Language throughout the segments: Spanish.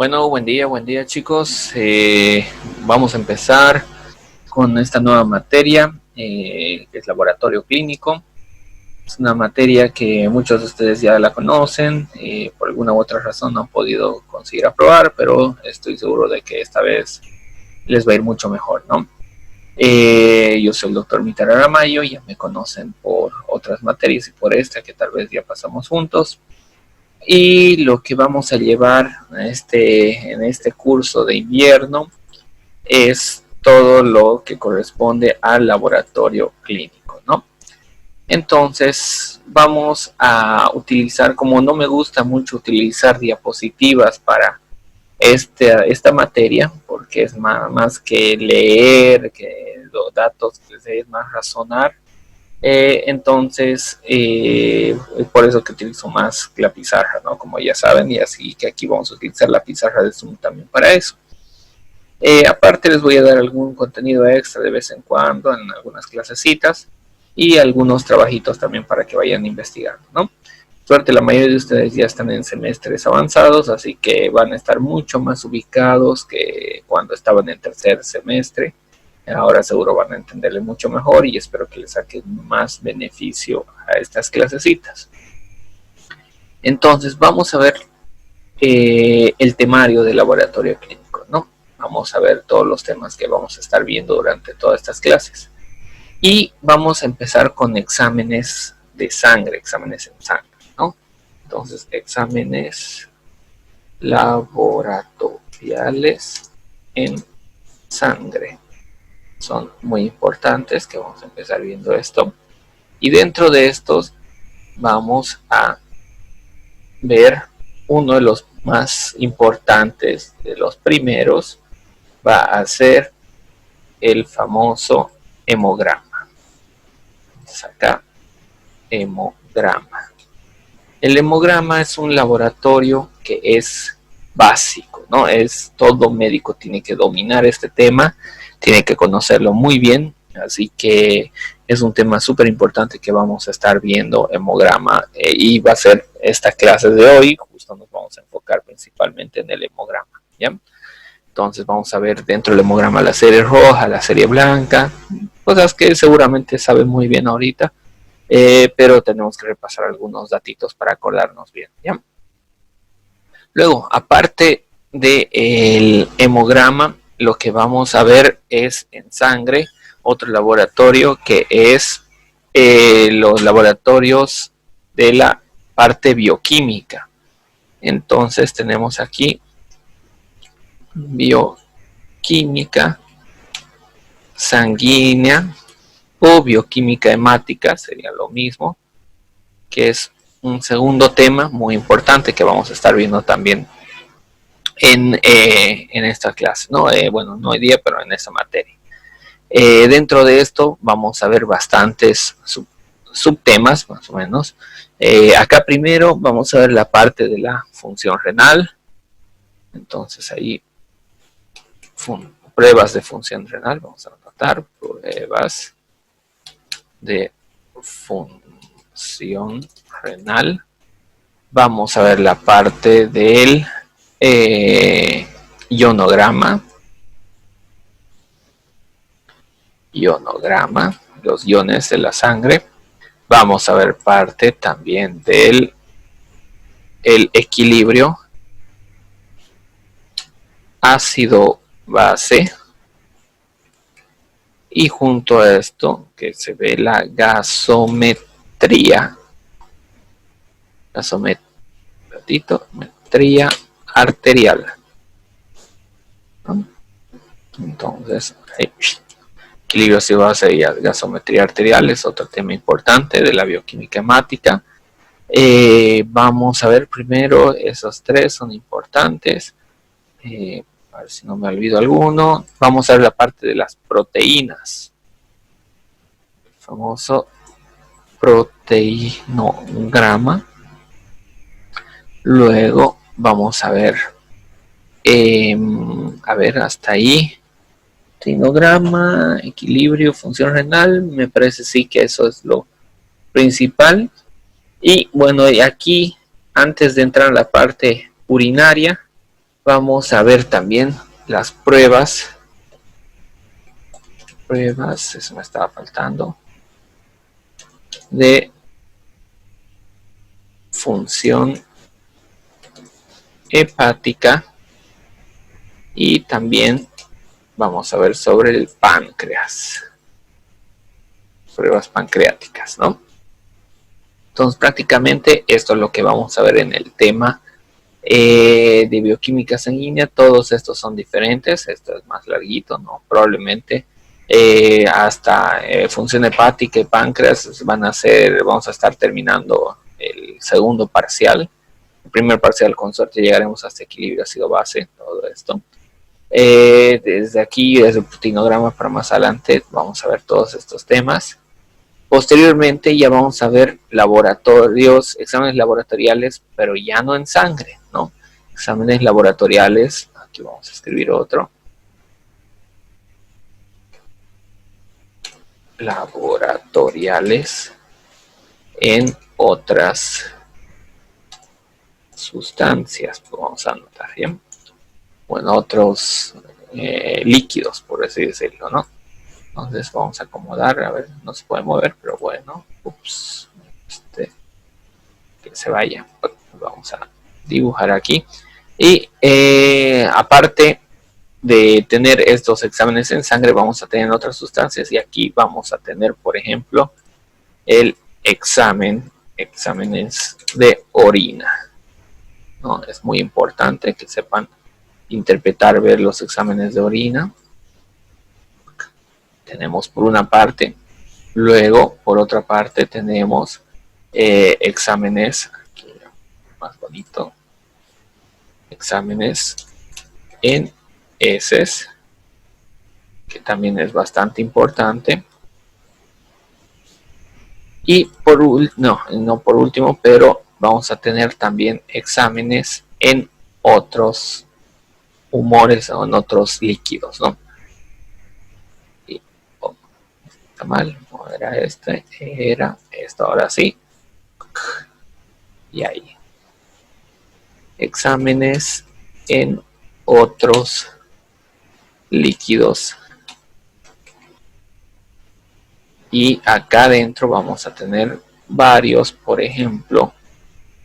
Bueno, buen día chicos. Vamos a empezar con esta nueva materia, que es laboratorio clínico. Es una materia que muchos de ustedes ya la conocen, por alguna u otra razón no han podido conseguir aprobar, pero estoy seguro de que esta vez les va a ir mucho mejor, ¿no? Yo soy el doctor Mitar Aramayo, ya me conocen por otras materias y por esta que tal vez ya pasamos juntos. Y lo que vamos a llevar en este curso de invierno es todo lo que corresponde al laboratorio clínico, ¿no? Entonces vamos a utilizar, como no me gusta mucho utilizar diapositivas para esta materia, porque es más que leer, que los datos, es más razonar. Por eso que utilizo más la pizarra, ¿no? Como ya saben, y así que aquí vamos a utilizar la pizarra de Zoom también para eso. Aparte les voy a dar algún contenido extra de vez en cuando en algunas clasecitas y algunos trabajitos también para que vayan investigando, ¿no? Suerte, la mayoría de ustedes ya están en semestres avanzados, así que van a estar mucho más ubicados que cuando estaban en tercer semestre. Ahora seguro van a entenderle mucho mejor y espero que les saquen más beneficio a estas clasecitas. Entonces vamos a ver el temario del laboratorio clínico, ¿no? Vamos a ver todos los temas que vamos a estar viendo durante todas estas clases. Y vamos a empezar con exámenes de sangre, exámenes en sangre, ¿no? Entonces, exámenes laboratoriales en sangre. Son muy importantes, que vamos a empezar viendo esto. Y dentro de estos vamos a ver uno de los más importantes, de los primeros, va a ser el famoso hemograma. Entonces acá, hemograma. El hemograma es un laboratorio que es básico, ¿no? Todo médico tiene que dominar este tema, tiene que conocerlo muy bien, así que es un tema súper importante que vamos a estar viendo, hemograma, y va a ser esta clase de hoy, justo nos vamos a enfocar principalmente en el hemograma, ¿ya? Entonces vamos a ver dentro del hemograma la serie roja, la serie blanca, cosas que seguramente saben muy bien ahorita, pero tenemos que repasar algunos datitos para acordarnos bien, ¿ya? Luego, aparte del hemograma, lo que vamos a ver es en sangre, otro laboratorio que es los laboratorios de la parte bioquímica. Entonces tenemos aquí bioquímica sanguínea o bioquímica hemática, sería lo mismo, que es un segundo tema muy importante que vamos a estar viendo también en esta clase, ¿no? Bueno, no hoy día, pero en esta materia. Dentro de esto vamos a ver bastantes subtemas, más o menos. Acá primero vamos a ver la parte de la función renal. Entonces ahí, pruebas de función renal, vamos a anotar pruebas de función renal. Vamos a ver la parte del ionograma, los iones de la sangre. Vamos a ver parte también del equilibrio ácido-base. Y junto a esto, que se ve la gasometría. Gasometría arterial. Entonces, equilibrio ácido-base y gasometría arterial es otro tema importante de la bioquímica hemática. Vamos a ver primero, esos tres son importantes. A ver si no me olvido alguno. Vamos a ver la parte de las proteínas. El famoso proteinograma. Luego vamos a ver hasta ahí. Proteinograma, equilibrio, función renal. Me parece sí que eso es lo principal. Y bueno, aquí, antes de entrar a la parte urinaria, vamos a ver también las pruebas. Eso me estaba faltando. De función hepática. Y también vamos a ver sobre el páncreas. Pruebas pancreáticas, ¿no? Entonces prácticamente esto es lo que vamos a ver en el tema de bioquímica sanguínea. Todos estos son diferentes. Esto es más larguito, ¿no? Probablemente hasta función hepática y páncreas vamos a estar terminando el segundo parcial. El primer parcial, con suerte, llegaremos hasta equilibrio ácido-base, todo esto. Desde aquí, desde el proteinograma para más adelante, vamos a ver todos estos temas. Posteriormente ya vamos a ver exámenes laboratoriales, pero ya no en sangre, ¿no? Exámenes laboratoriales, aquí vamos a escribir otro. Laboratoriales en otras sustancias, pues vamos a anotar, ¿bien? Bueno, otros líquidos, por así decirlo, ¿no? Entonces vamos a acomodar, a ver, no se puede mover, pero bueno, ups, que se vaya. Vamos a dibujar aquí. Y aparte de tener estos exámenes en sangre, vamos a tener otras sustancias, y aquí vamos a tener, por ejemplo, el exámenes de orina, ¿no? Es muy importante que sepan interpretar, ver los exámenes de orina. Tenemos por una parte, luego por otra parte tenemos exámenes, aquí más bonito, exámenes en heces, que también es bastante importante. Y no por último, pero vamos a tener también exámenes en otros humores o en otros líquidos, ¿no? Y, está mal, no era era esto, ahora sí. Y ahí. Exámenes en otros líquidos. Y acá adentro vamos a tener varios, por ejemplo,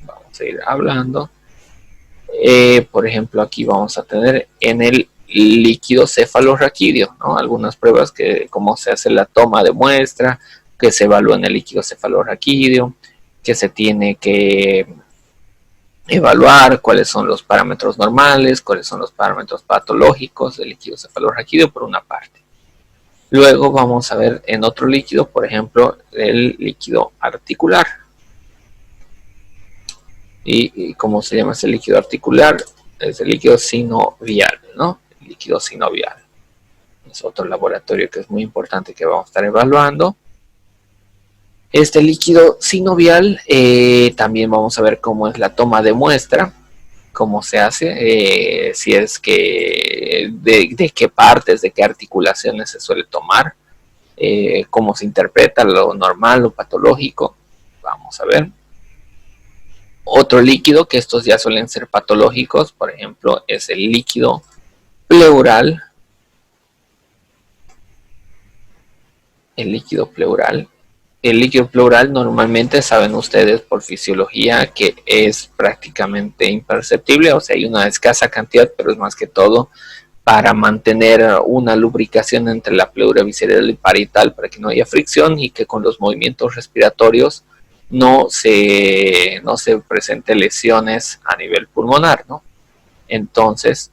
vamos a ir hablando. Por ejemplo, aquí vamos a tener en el líquido cefalorraquídeo, ¿no? Algunas pruebas que cómo se hace la toma de muestra, que se evalúa en el líquido cefalorraquídeo, que se tiene que evaluar cuáles son los parámetros normales, cuáles son los parámetros patológicos del líquido cefalorraquídeo, por una parte. Luego vamos a ver en otro líquido, por ejemplo, el líquido articular. ¿Y cómo se llama ese líquido articular? Es el líquido sinovial, ¿no? El líquido sinovial. Es otro laboratorio que es muy importante que vamos a estar evaluando. Este líquido sinovial, también vamos a ver cómo es la toma de muestra, cómo se hace, si es que de qué partes, de qué articulaciones se suele tomar, cómo se interpreta lo normal, lo patológico. Vamos a ver. Otro líquido, que estos ya suelen ser patológicos, por ejemplo, es el líquido pleural. El líquido pleural. El líquido pleural normalmente saben ustedes por fisiología que es prácticamente imperceptible, o sea, hay una escasa cantidad, pero es más que todo para mantener una lubricación entre la pleura visceral y parietal para que no haya fricción y que con los movimientos respiratorios no se presenten lesiones a nivel pulmonar, ¿no? Entonces,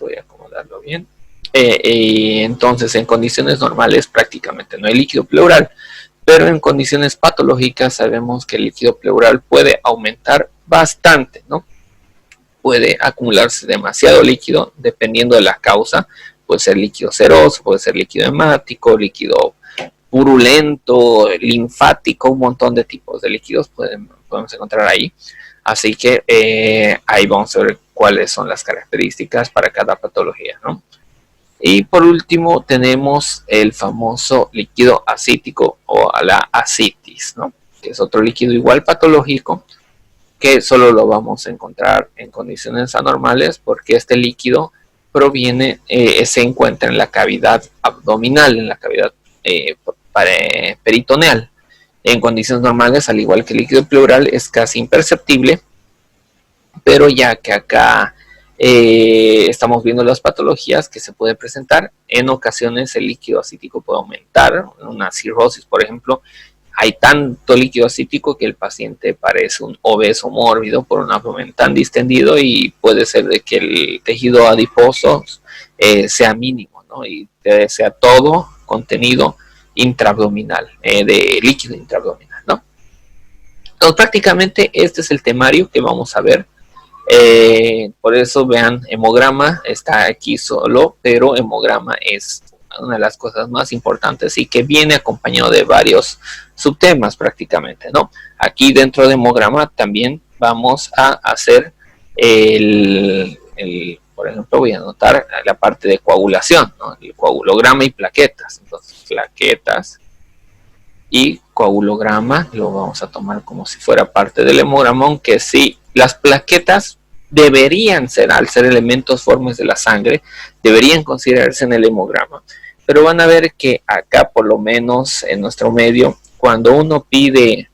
voy a acomodarlo bien. Entonces, en condiciones normales prácticamente no hay líquido pleural, pero en condiciones patológicas sabemos que el líquido pleural puede aumentar bastante, ¿no? Puede acumularse demasiado líquido dependiendo de la causa. Puede ser líquido seroso, puede ser líquido hemático, líquido purulento, linfático, un montón de tipos de líquidos podemos encontrar ahí. Así que ahí vamos a ver cuáles son las características para cada patología, ¿no? Y por último tenemos el famoso líquido asítico o la ascitis, ¿no? Que es otro líquido igual patológico, que solo lo vamos a encontrar en condiciones anormales porque este líquido se encuentra en la cavidad abdominal, en la cavidad peritoneal. En condiciones normales, al igual que el líquido pleural, es casi imperceptible, pero ya que acá estamos viendo las patologías que se pueden presentar, en ocasiones el líquido acítico puede aumentar, una cirrosis, por ejemplo, hay tanto líquido acítico que el paciente parece un obeso mórbido por un abdomen tan distendido y puede ser de que el tejido adiposo sea mínimo, ¿no? Y sea todo contenido intraabdominal, de líquido intraabdominal, ¿no? Entonces prácticamente este es el temario que vamos a ver. Por eso vean, hemograma está aquí solo, pero hemograma es una de las cosas más importantes y que viene acompañado de varios subtemas prácticamente, ¿no? Aquí dentro de hemograma también vamos a hacer por ejemplo, voy a anotar la parte de coagulación, ¿no? El coagulograma y plaquetas. Entonces, plaquetas y coagulograma lo vamos a tomar como si fuera parte del hemograma, aunque sí, las plaquetas deberían ser, al ser elementos formes de la sangre, deberían considerarse en el hemograma. Pero van a ver que acá, por lo menos en nuestro medio, cuando uno pide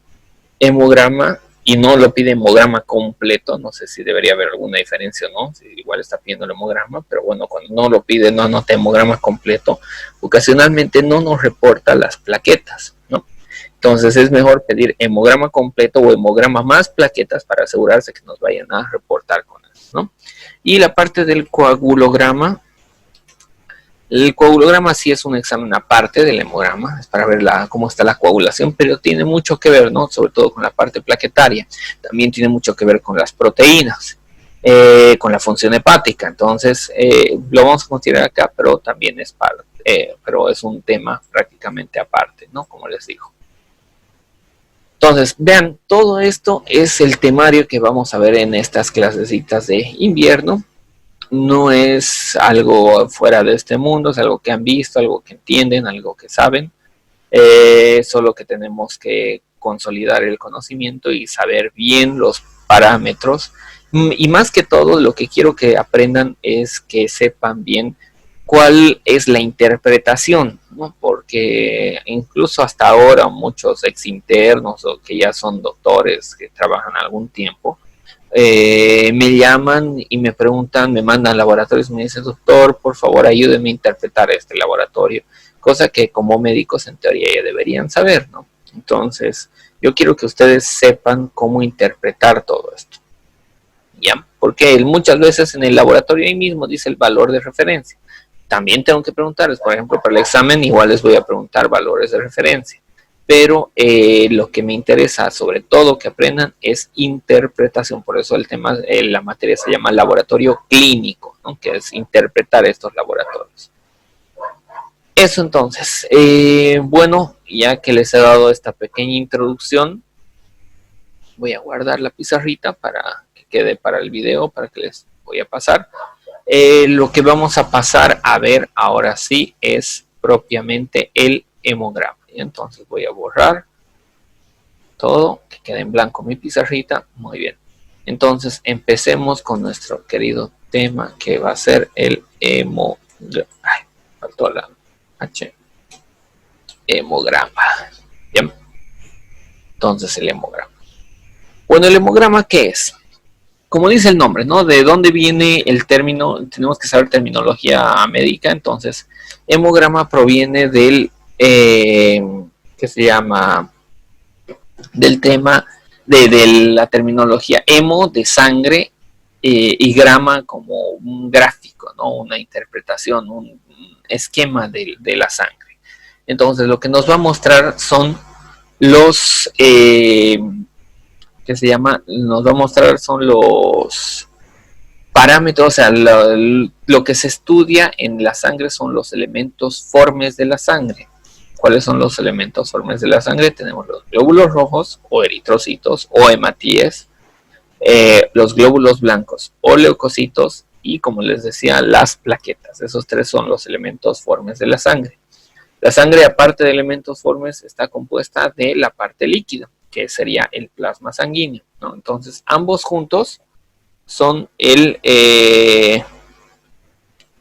hemograma y no lo pide hemograma completo, no sé si debería haber alguna diferencia o no, si igual está pidiendo el hemograma, pero bueno, cuando no lo pide, no anota hemograma completo, ocasionalmente no nos reporta las plaquetas, ¿no? Entonces es mejor pedir hemograma completo o hemograma más plaquetas para asegurarse que nos vayan a reportar con eso, ¿no? Y la parte del coagulograma, el coagulograma sí es un examen aparte del hemograma, es para ver cómo está la coagulación, pero tiene mucho que ver, ¿no? Sobre todo con la parte plaquetaria. También tiene mucho que ver con las proteínas, con la función hepática. Entonces, lo vamos a considerar acá, pero también es pero es un tema prácticamente aparte, ¿no? Como les digo. Entonces, vean, todo esto es el temario que vamos a ver en estas clasecitas de invierno. No es algo fuera de este mundo, es algo que han visto, algo que entienden, algo que saben. Solo que tenemos que consolidar el conocimiento y saber bien los parámetros. Y más que todo, lo que quiero que aprendan es que sepan bien cuál es la interpretación, ¿no? Porque incluso hasta ahora muchos exinternos o que ya son doctores que trabajan algún tiempo, me llaman y me preguntan, me mandan laboratorios y me dicen, doctor, por favor ayúdeme a interpretar este laboratorio, cosa que como médicos en teoría ya deberían saber, ¿no? Entonces, yo quiero que ustedes sepan cómo interpretar todo esto, ¿ya? Porque muchas veces en el laboratorio ahí mismo dice el valor de referencia. También tengo que preguntarles, por ejemplo, para el examen igual les voy a preguntar valores de referencia. Pero lo que me interesa sobre todo que aprendan es interpretación, por eso el tema, la materia se llama laboratorio clínico, ¿no? Que es interpretar estos laboratorios. Eso entonces, bueno, ya que les he dado esta pequeña introducción, voy a guardar la pizarrita para que quede para el video, para que les voy a pasar. Lo que vamos a pasar a ver ahora sí es propiamente el hemograma. Entonces voy a borrar todo, que quede en blanco mi pizarrita. Muy bien. Entonces empecemos con nuestro querido tema que va a ser el hemograma. Ay, faltó la H. Hemograma. Bien. Entonces el hemograma. Bueno, el hemograma, ¿qué es? Como dice el nombre, ¿no? ¿De dónde viene el término? Tenemos que saber terminología médica. Entonces, hemograma proviene del que se llama del tema de la terminología hemo de sangre y grama como un gráfico, ¿no? Una interpretación, un esquema de la sangre. Entonces lo que nos va a mostrar son los que se llama, nos va a mostrar son los parámetros, o sea, lo que se estudia en la sangre son los elementos formes de la sangre. ¿Cuáles son los elementos formes de la sangre? Tenemos los glóbulos rojos o eritrocitos o hematíes, los glóbulos blancos o leucocitos y, como les decía, las plaquetas. Esos tres son los elementos formes de la sangre. La sangre, aparte de elementos formes, está compuesta de la parte líquida, que sería el plasma sanguíneo, ¿no? Entonces, ambos juntos son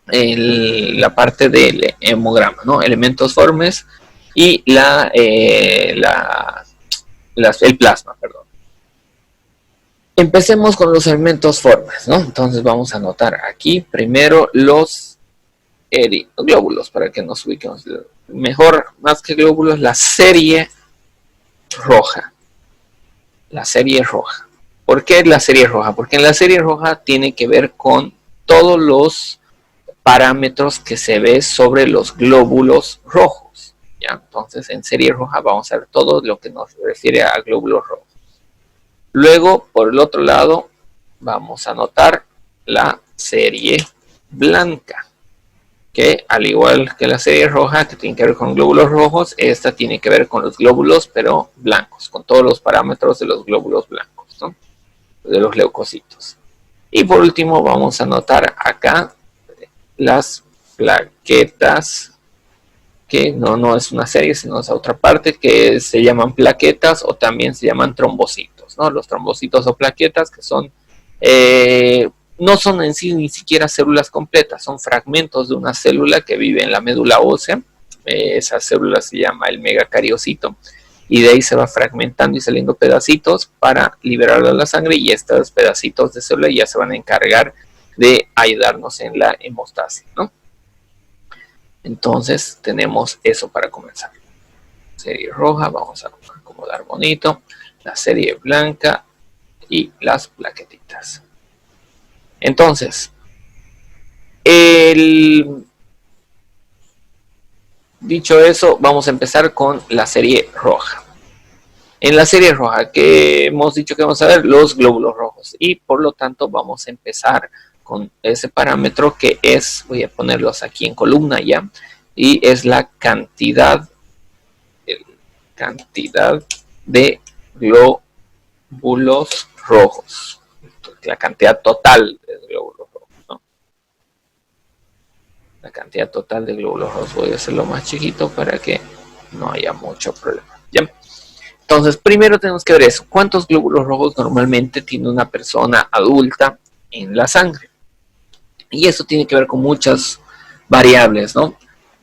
la parte del hemograma, ¿no? Elementos formes y el plasma, perdón. Empecemos con los elementos formes, ¿no? Entonces vamos a anotar aquí primero los glóbulos para que nos ubiquemos. Mejor, más que glóbulos, la serie roja. La serie roja. ¿Por qué la serie roja? Porque en la serie roja tiene que ver con todos los parámetros que se ve sobre los glóbulos rojos, ¿ya? Entonces en serie roja vamos a ver todo lo que nos refiere a glóbulos rojos. Luego, por el otro lado, vamos a anotar la serie blanca, que al igual que la serie roja, que tiene que ver con glóbulos rojos, esta tiene que ver con los glóbulos, pero blancos, con todos los parámetros de los glóbulos blancos, ¿no? De los leucocitos. Y por último, vamos a anotar acá las plaquetas, que no es una serie, sino es otra parte, que se llaman plaquetas o también se llaman trombocitos, ¿no? Los trombocitos o plaquetas que son, no son en sí ni siquiera células completas, son fragmentos de una célula que vive en la médula ósea. Esa célula se llama el megacariocito, y de ahí se va fragmentando y saliendo pedacitos para liberarlo a la sangre, y estos pedacitos de célula ya se van a encargar de ayudarnos en la hemostasis, ¿no? Entonces tenemos eso para comenzar. Serie roja, vamos a acomodar bonito. La serie blanca y las plaquetitas. Entonces, dicho eso, vamos a empezar con la serie roja. En la serie roja, que hemos dicho que vamos a ver los glóbulos rojos, y por lo tanto vamos a empezar con ese parámetro que es, voy a ponerlos aquí en columna ya, y es la cantidad de glóbulos rojos, la cantidad total de glóbulos rojos, ¿no? La cantidad total de glóbulos rojos, voy a hacerlo más chiquito para que no haya mucho problema. ¿Ya? Entonces, primero tenemos que ver eso, cuántos glóbulos rojos normalmente tiene una persona adulta en la sangre. Y eso tiene que ver con muchas variables, ¿no?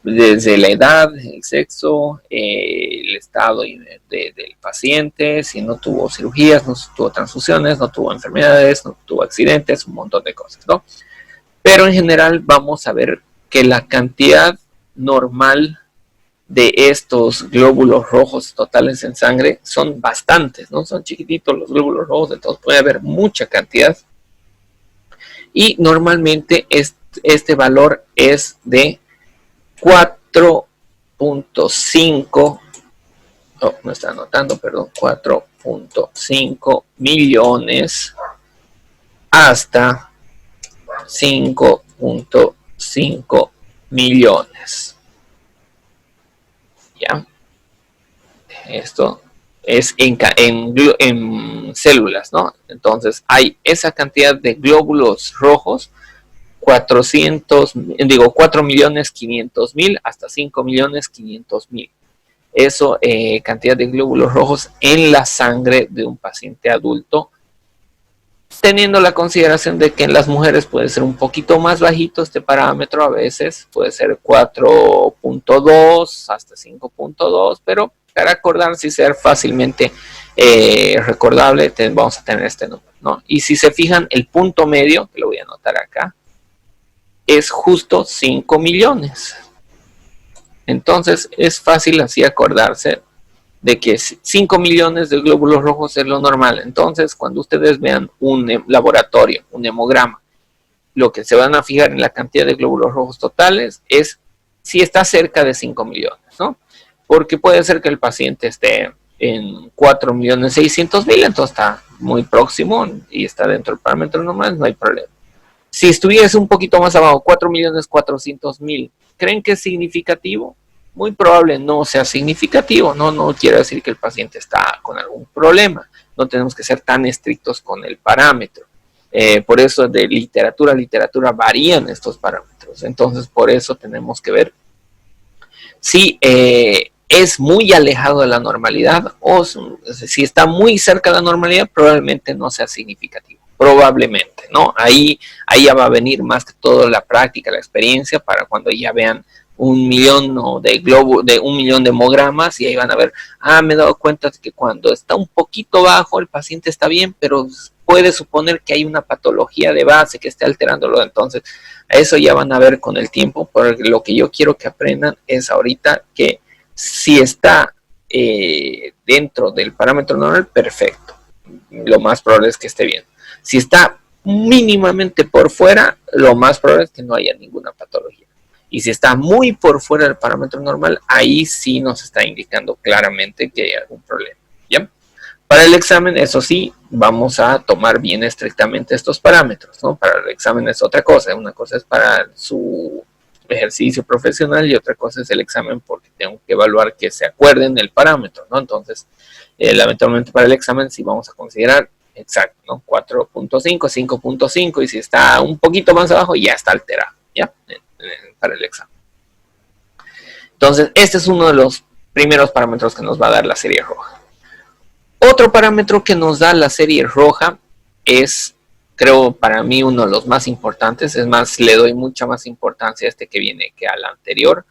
Desde la edad, el sexo, el estado del paciente, si no tuvo cirugías, no tuvo transfusiones, no tuvo enfermedades, no tuvo accidentes, un montón de cosas, ¿no? Pero en general vamos a ver que la cantidad normal de estos glóbulos rojos totales en sangre son bastantes, ¿no? Son chiquititos los glóbulos rojos, entonces puede haber mucha cantidad. Y normalmente este valor es de 4.5, no está anotando, perdón, 4.5 millones hasta 5.5 millones. ¿Ya? Esto es en células, ¿no? Entonces hay esa cantidad de glóbulos rojos, 4.500.000 hasta 5.500.000. Eso, cantidad de glóbulos rojos en la sangre de un paciente adulto, teniendo la consideración de que en las mujeres puede ser un poquito más bajito este parámetro, a veces puede ser 4.2 hasta 5.2, pero para acordarse y ser fácilmente recordable, vamos a tener este número, ¿no? Y si se fijan, el punto medio, que lo voy a anotar acá, es justo 5 millones. Entonces es fácil así acordarse de que 5 millones de glóbulos rojos es lo normal. Entonces, cuando ustedes vean un laboratorio, un hemograma, lo que se van a fijar en la cantidad de glóbulos rojos totales es si está cerca de 5 millones, ¿no? Porque puede ser que el paciente esté en 4.600.000, entonces está muy próximo y está dentro del parámetro normal, no hay problema. Si estuviese un poquito más abajo, 4.400.000, ¿creen que es significativo? Muy probable no sea significativo, no quiere decir que el paciente está con algún problema, no tenemos que ser tan estrictos con el parámetro. Por eso de literatura a literatura varían estos parámetros, entonces por eso tenemos que ver si es muy alejado de la normalidad o si está muy cerca de la normalidad, probablemente no sea significativo. Probablemente, ¿no? Ahí ya va a venir más que todo la práctica, la experiencia, para cuando ya vean 1.000.000 de 1.000.000 de hemogramas y ahí van a ver, me he dado cuenta de que cuando está un poquito bajo el paciente está bien, pero puede suponer que hay una patología de base que esté alterándolo. Entonces, a eso ya van a ver con el tiempo, porque lo que yo quiero que aprendan es ahorita que si está dentro del parámetro normal, perfecto. Lo más probable es que esté bien. Si está mínimamente por fuera, lo más probable es que no haya ninguna patología. Y si está muy por fuera del parámetro normal, ahí sí nos está indicando claramente que hay algún problema. ¿Ya? Para el examen, eso sí, vamos a tomar bien estrictamente estos parámetros, ¿no? Para el examen es otra cosa. Una cosa es para su ejercicio profesional y otra cosa es el examen porque tengo que evaluar que se acuerden del parámetro, ¿no? Entonces, lamentablemente para el examen sí vamos a considerar exacto, ¿no? 4.5, 5.5 y si está un poquito más abajo ya está alterado, ¿ya? Para el examen. Entonces, este es uno de los primeros parámetros que nos va a dar la serie roja. Otro parámetro que nos da la serie roja es, creo, para mí uno de los más importantes, es más, le doy mucha más importancia a este que viene que al anterior,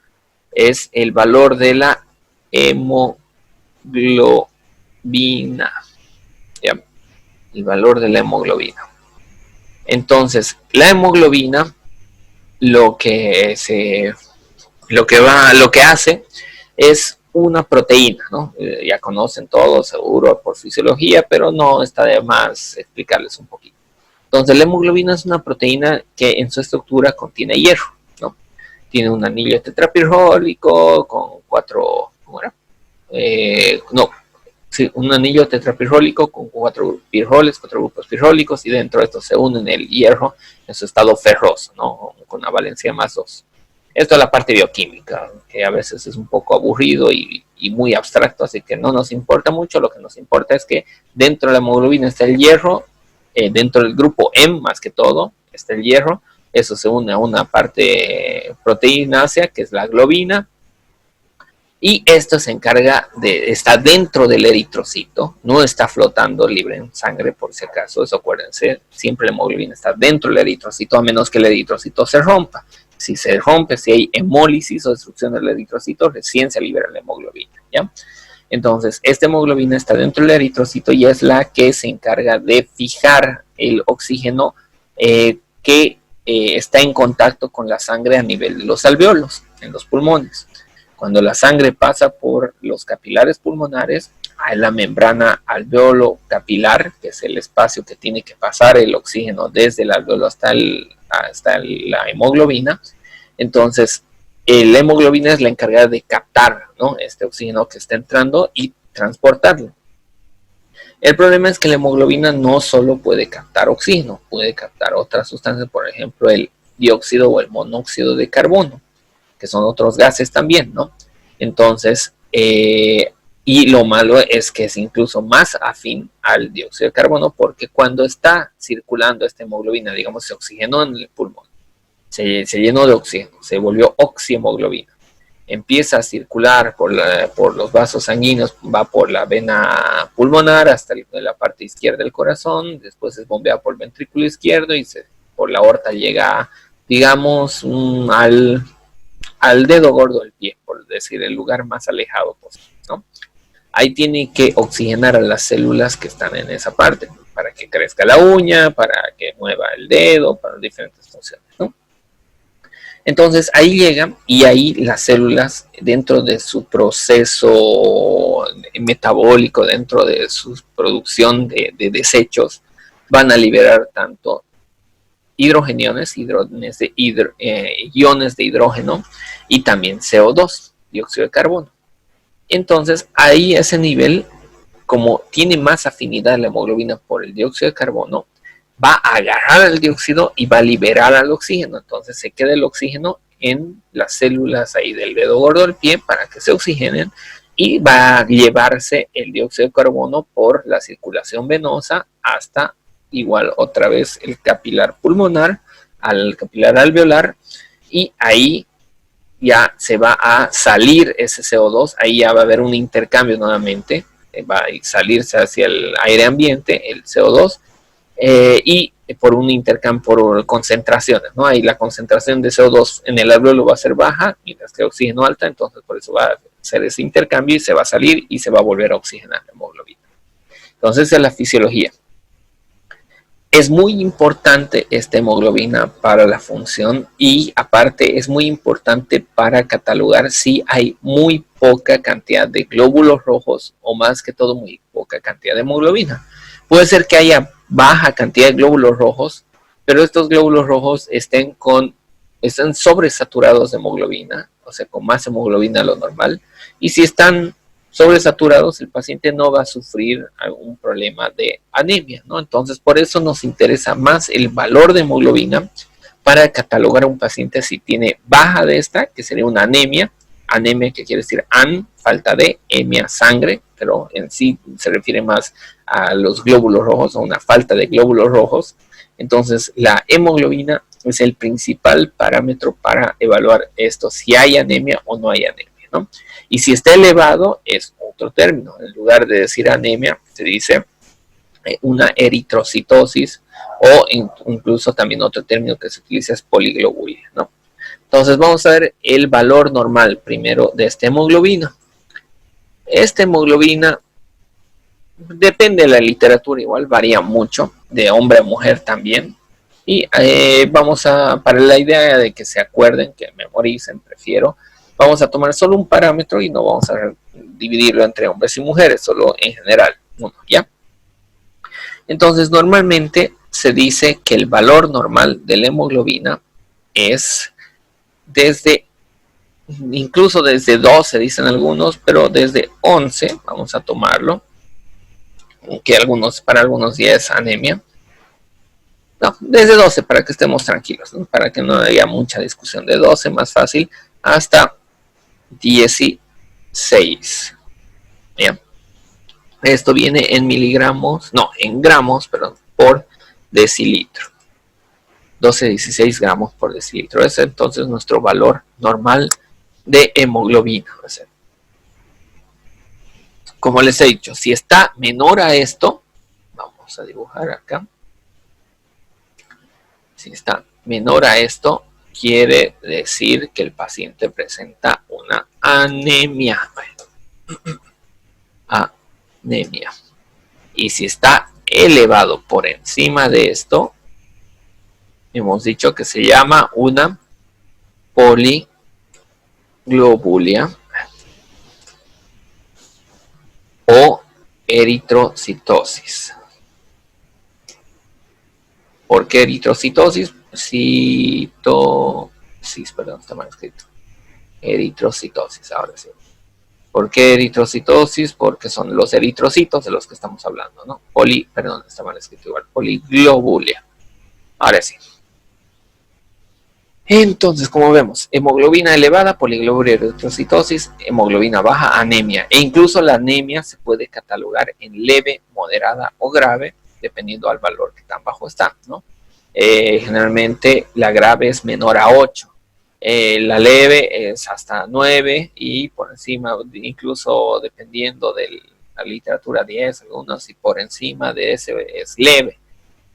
es el valor de la hemoglobina. ¿Ya? El valor de la hemoglobina. Entonces, la hemoglobina lo que hace es una proteína, ¿no? Ya conocen todos, seguro, por fisiología, pero no está de más explicarles un poquito. Entonces, la hemoglobina es una proteína que en su estructura contiene hierro, ¿no? Tiene un anillo tetrapirrólico con 4, ¿cómo era? Un anillo tetrapirrólico con 4 pirroles, 4 grupos pirrólicos, y dentro de estos se unen el hierro en su estado ferroso, ¿no? Con una valencia más 2. Esto es la parte bioquímica, que a veces es un poco aburrido y muy abstracto, así que no nos importa mucho. Lo que nos importa es que dentro de la hemoglobina está el hierro, dentro del grupo M más que todo está el hierro, eso se une a una parte proteinácea que es la globina, y esto se encarga está dentro del eritrocito, no está flotando libre en sangre por si acaso, eso acuérdense, siempre la hemoglobina está dentro del eritrocito a menos que el eritrocito se rompa. Si se rompe, si hay hemólisis o destrucción del eritrocito, recién se libera la hemoglobina, ¿ya? Entonces, esta hemoglobina está dentro del eritrocito y es la que se encarga de fijar el oxígeno que está en contacto con la sangre a nivel de los alveolos, en los pulmones. Cuando la sangre pasa por los capilares pulmonares, hay la membrana alveolo capilar, que es el espacio que tiene que pasar el oxígeno desde el alveolo hasta la hemoglobina. Entonces, la hemoglobina es la encargada de captar, ¿no?, este oxígeno que está entrando y transportarlo. El problema es que la hemoglobina no solo puede captar oxígeno, puede captar otras sustancias, por ejemplo, el dióxido o el monóxido de carbono, que son otros gases también, ¿no? Entonces, y lo malo es que es incluso más afín al dióxido de carbono, porque cuando está circulando esta hemoglobina, digamos, se oxigenó en el pulmón, se llenó de oxígeno, se volvió oxihemoglobina, empieza a circular por los vasos sanguíneos, va por la vena pulmonar hasta la parte izquierda del corazón, después es bombeada por el ventrículo izquierdo y por la aorta llega, digamos, al dedo gordo del pie, por decir, el lugar más alejado posible, ¿no? Ahí tiene que oxigenar a las células que están en esa parte, para que crezca la uña, para que mueva el dedo, para diferentes funciones, ¿no? Entonces ahí llega y ahí las células, dentro de su proceso metabólico, dentro de su producción de desechos, van a liberar tanto iones de hidrógeno y también CO2, dióxido de carbono. Entonces, ahí a ese nivel, como tiene más afinidad la hemoglobina por el dióxido de carbono, va a agarrar el dióxido y va a liberar al oxígeno. Entonces se queda el oxígeno en las células ahí del dedo gordo del pie para que se oxigenen y va a llevarse el dióxido de carbono por la circulación venosa hasta igual otra vez el capilar pulmonar, al capilar alveolar, y ahí ya se va a salir ese CO2, ahí ya va a haber un intercambio nuevamente, va a salirse hacia el aire ambiente, el CO2, y por un intercambio por concentraciones, ¿no? Ahí la concentración de CO2 en el alveolo va a ser baja, mientras que el oxígeno alta, entonces por eso va a hacer ese intercambio y se va a salir y se va a volver a oxigenar la hemoglobina. Entonces, esa es la fisiología. Es muy importante esta hemoglobina para la función y aparte es muy importante para catalogar si hay muy poca cantidad de glóbulos rojos o más que todo muy poca cantidad de hemoglobina. Puede ser que haya baja cantidad de glóbulos rojos, pero estos glóbulos rojos estén sobresaturados de hemoglobina, o sea, con más hemoglobina de lo normal, y si están sobresaturados, el paciente no va a sufrir algún problema de anemia, ¿no? Entonces, por eso nos interesa más el valor de hemoglobina para catalogar a un paciente si tiene baja de esta, que sería una anemia que quiere decir falta de, hemia, sangre, pero en sí se refiere más a los glóbulos rojos, o una falta de glóbulos rojos. Entonces, la hemoglobina es el principal parámetro para evaluar esto, si hay anemia o no hay anemia, ¿no? Y si está elevado, es otro término. En lugar de decir anemia, se dice una eritrocitosis, o incluso también otro término que se utiliza es poliglobulia, ¿no? Entonces vamos a ver el valor normal primero de esta hemoglobina. Esta hemoglobina depende de la literatura, igual varía mucho, de hombre a mujer también. Y para la idea de que se acuerden, que memoricen, prefiero, vamos a tomar solo un parámetro y no vamos a dividirlo entre hombres y mujeres, solo en general, uno, ¿ya? Entonces, normalmente se dice que el valor normal de la hemoglobina es incluso desde 12, dicen algunos, pero desde 11, vamos a tomarlo, que para algunos días es anemia. No, desde 12 para que estemos tranquilos, ¿no? Para que no haya mucha discusión, de 12 más fácil, hasta 16. Bien. Esto viene en miligramos, no, en gramos, perdón, por decilitro. 12-16 gramos por decilitro. Ese es entonces nuestro valor normal de hemoglobina. Como les he dicho, si está menor a esto, vamos a dibujar acá. Si está menor a esto, quiere decir que el paciente presenta una anemia. Anemia. Y si está elevado por encima de esto, hemos dicho que se llama una poliglobulia o eritrocitosis. ¿Por qué eritrocitosis? Perdón, está mal escrito. Eritrocitosis, ahora sí. ¿Por qué eritrocitosis? Porque son los eritrocitos de los que estamos hablando, ¿no? Está mal escrito igual. Poliglobulia. Ahora sí. Entonces, como vemos, hemoglobina elevada, poliglobulia, eritrocitosis, hemoglobina baja, anemia. E incluso la anemia se puede catalogar en leve, moderada o grave, dependiendo al valor que tan bajo está, ¿no? Generalmente la grave es menor a 8. La leve es hasta 9 y por encima, incluso dependiendo de la literatura 10, algunos, y por encima de ese es leve.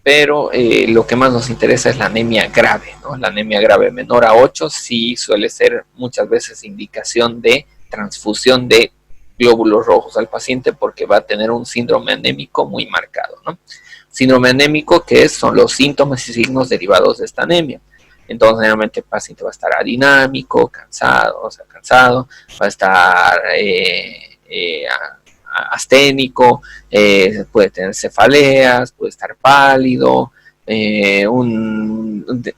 Pero lo que más nos interesa es la anemia grave, ¿no? La anemia grave menor a 8 sí suele ser muchas veces indicación de transfusión de glóbulos rojos al paciente, porque va a tener un síndrome anémico muy marcado, ¿no? Síndrome anémico, que son los síntomas y signos derivados de esta anemia. Entonces, generalmente el paciente va a estar adinámico, cansado, va a estar asténico, puede tener cefaleas, puede estar pálido,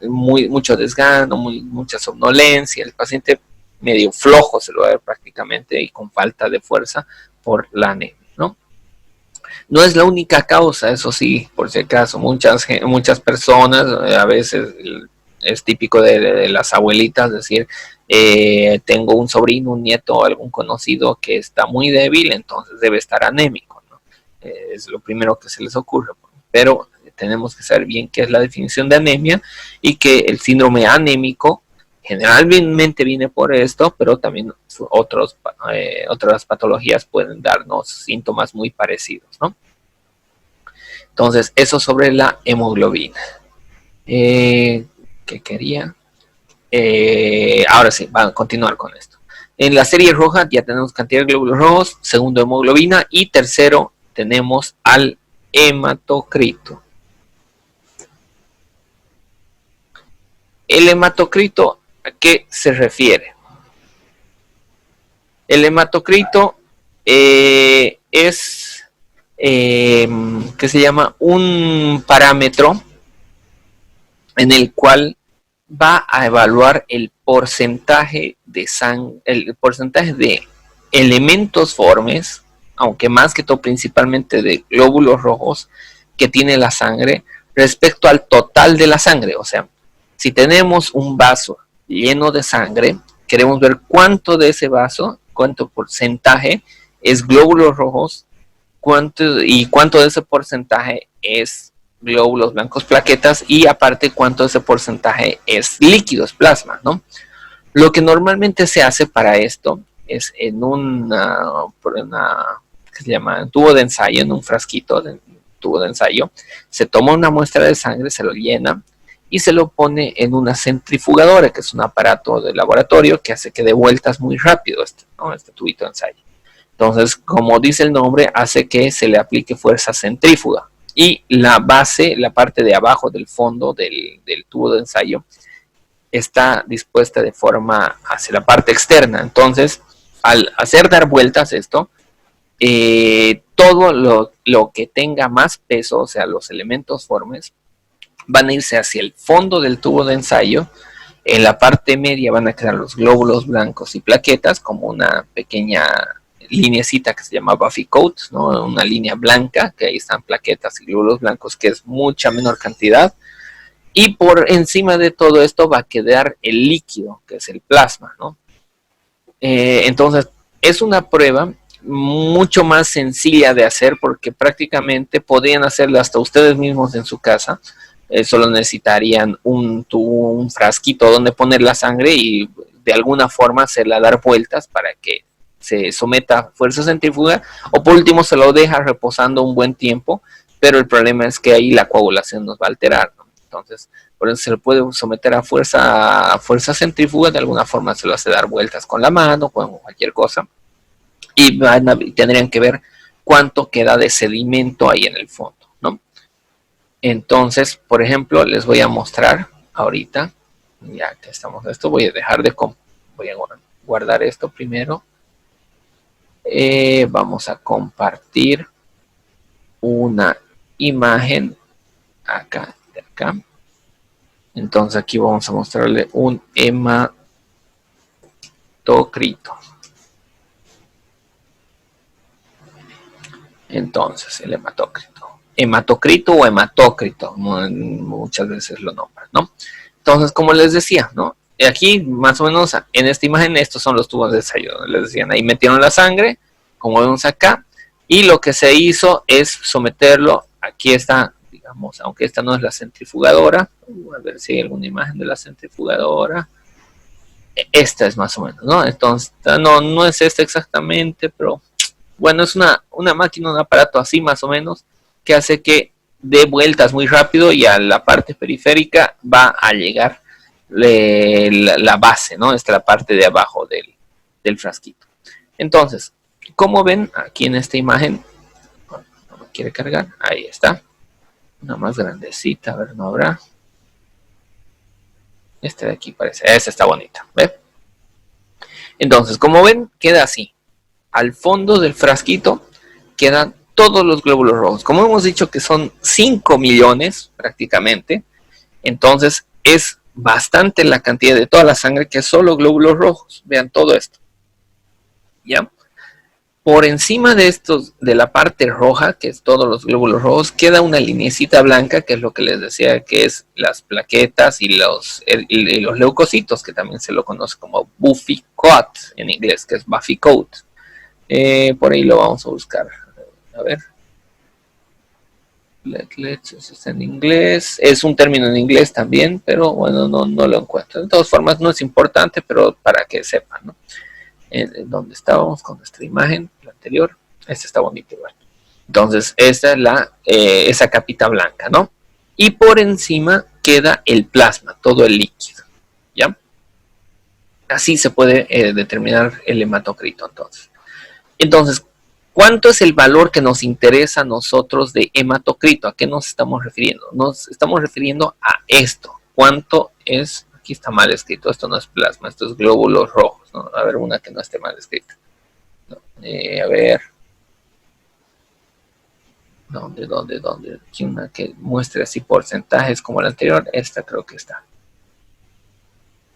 mucho desgano, mucha somnolencia, el paciente medio flojo se lo va a ver prácticamente y con falta de fuerza por la anemia, ¿no? No es la única causa, eso sí, por si acaso, muchas personas, a veces es típico de las abuelitas decir, tengo un sobrino, un nieto, algún conocido que está muy débil, entonces debe estar anémico, ¿no? Es lo primero que se les ocurre, pero tenemos que saber bien qué es la definición de anemia y que el síndrome anémico Generalmente viene por esto, pero también otras patologías pueden darnos síntomas muy parecidos, ¿no? Entonces, eso sobre la hemoglobina. ¿Qué quería? Ahora sí, vamos a continuar con esto. En la serie roja ya tenemos cantidad de glóbulos rojos, segundo hemoglobina y tercero tenemos al hematocrito. El hematocrito, ¿a qué se refiere? El hematocrito es, que se llama un parámetro en el cual va a evaluar el porcentaje de sangre, el porcentaje de elementos formes, aunque más que todo principalmente de glóbulos rojos que tiene la sangre respecto al total de la sangre. O sea, si tenemos un vaso lleno de sangre, queremos ver cuánto de ese vaso, cuánto porcentaje es glóbulos rojos, cuánto de ese porcentaje es glóbulos blancos plaquetas y aparte cuánto de ese porcentaje es líquidos, plasma, ¿no? Lo que normalmente se hace para esto es en ¿qué se llama? Un tubo de ensayo, en un frasquito de tubo de ensayo, se toma una muestra de sangre, se lo llena y se lo pone en una centrifugadora, que es un aparato de laboratorio que hace que dé vueltas muy rápido este tubito de ensayo. Entonces, como dice el nombre, hace que se le aplique fuerza centrífuga. Y la base, la parte de abajo del fondo del tubo de ensayo, está dispuesta de forma hacia la parte externa. Entonces, al hacer dar vueltas esto, todo lo que tenga más peso, o sea, los elementos formes, van a irse hacia el fondo del tubo de ensayo. En la parte media van a quedar los glóbulos blancos y plaquetas, como una pequeña lineecita que se llama Buffy Coat, ¿no? Una línea blanca, que ahí están plaquetas y glóbulos blancos, que es mucha menor cantidad. Y por encima de todo esto va a quedar el líquido, que es el plasma, ¿no? Entonces, es una prueba mucho más sencilla de hacer porque prácticamente podrían hacerlo hasta ustedes mismos en su casa. Solo necesitarían un frasquito donde poner la sangre y de alguna forma hacerla dar vueltas para que se someta a fuerza centrífuga, o por último se lo deja reposando un buen tiempo, pero el problema es que ahí la coagulación nos va a alterar, ¿no? Entonces, por eso se le puede someter a fuerza centrífuga, de alguna forma se lo hace dar vueltas con la mano, con cualquier cosa, y tendrían que ver cuánto queda de sedimento ahí en el fondo, ¿no? Entonces, por ejemplo, les voy a mostrar ahorita, ya que estamos en esto, voy a guardar esto primero. Vamos a compartir una imagen acá, de acá. Entonces aquí vamos a mostrarle un hematocrito. Entonces, el hematocrito o hematócrito, muchas veces lo nombran, ¿no? Entonces, como les decía, ¿no? Aquí, más o menos, en esta imagen, estos son los tubos de ensayo. Les decían, ahí metieron la sangre, como vemos acá, y lo que se hizo es someterlo, aquí está, digamos, aunque esta no es la centrifugadora, a ver si hay alguna imagen de la centrifugadora. Esta es más o menos, ¿no? Entonces, no es esta exactamente, pero bueno, es una máquina, un aparato así más o menos, que hace que dé vueltas muy rápido y a la parte periférica va a llegar la base, ¿no? Esta es la parte de abajo del frasquito. Entonces, como ven aquí en esta imagen, no me quiere cargar, ahí está, una más grandecita, a ver, no habrá. Esta de aquí parece, esta está bonita, ¿ve? Entonces, como ven, queda así. Al fondo del frasquito quedan todos los glóbulos rojos. Como hemos dicho que son 5 millones prácticamente, entonces es bastante la cantidad de toda la sangre que es solo glóbulos rojos. Vean todo esto. ¿Ya? Por encima de estos, de la parte roja, que es todos los glóbulos rojos, queda una lineecita blanca, que es lo que les decía, que es las plaquetas y los leucocitos, que también se lo conoce como Buffy Coat en inglés, que es Buffy Coat. Por ahí lo vamos a buscar. A ver. Platelets, eso está en inglés. Es un término en inglés también, pero bueno, no lo encuentro. De todas formas, no es importante, pero para que sepan, ¿no? En donde estábamos con nuestra imagen, la anterior. Esta está bonita igual. Entonces, esta es esa capita blanca, ¿no? Y por encima queda el plasma, todo el líquido, ¿ya? Así se puede determinar el hematocrito, entonces. ¿Cuánto es el valor que nos interesa a nosotros de hematocrito? ¿A qué nos estamos refiriendo? Nos estamos refiriendo a esto. ¿Cuánto es? Aquí está mal escrito. Esto no es plasma, esto es glóbulos rojos, ¿no? A ver, una que no esté mal escrita. No, a ver. ¿Dónde? Aquí una que muestre así porcentajes como la anterior. Esta creo que está.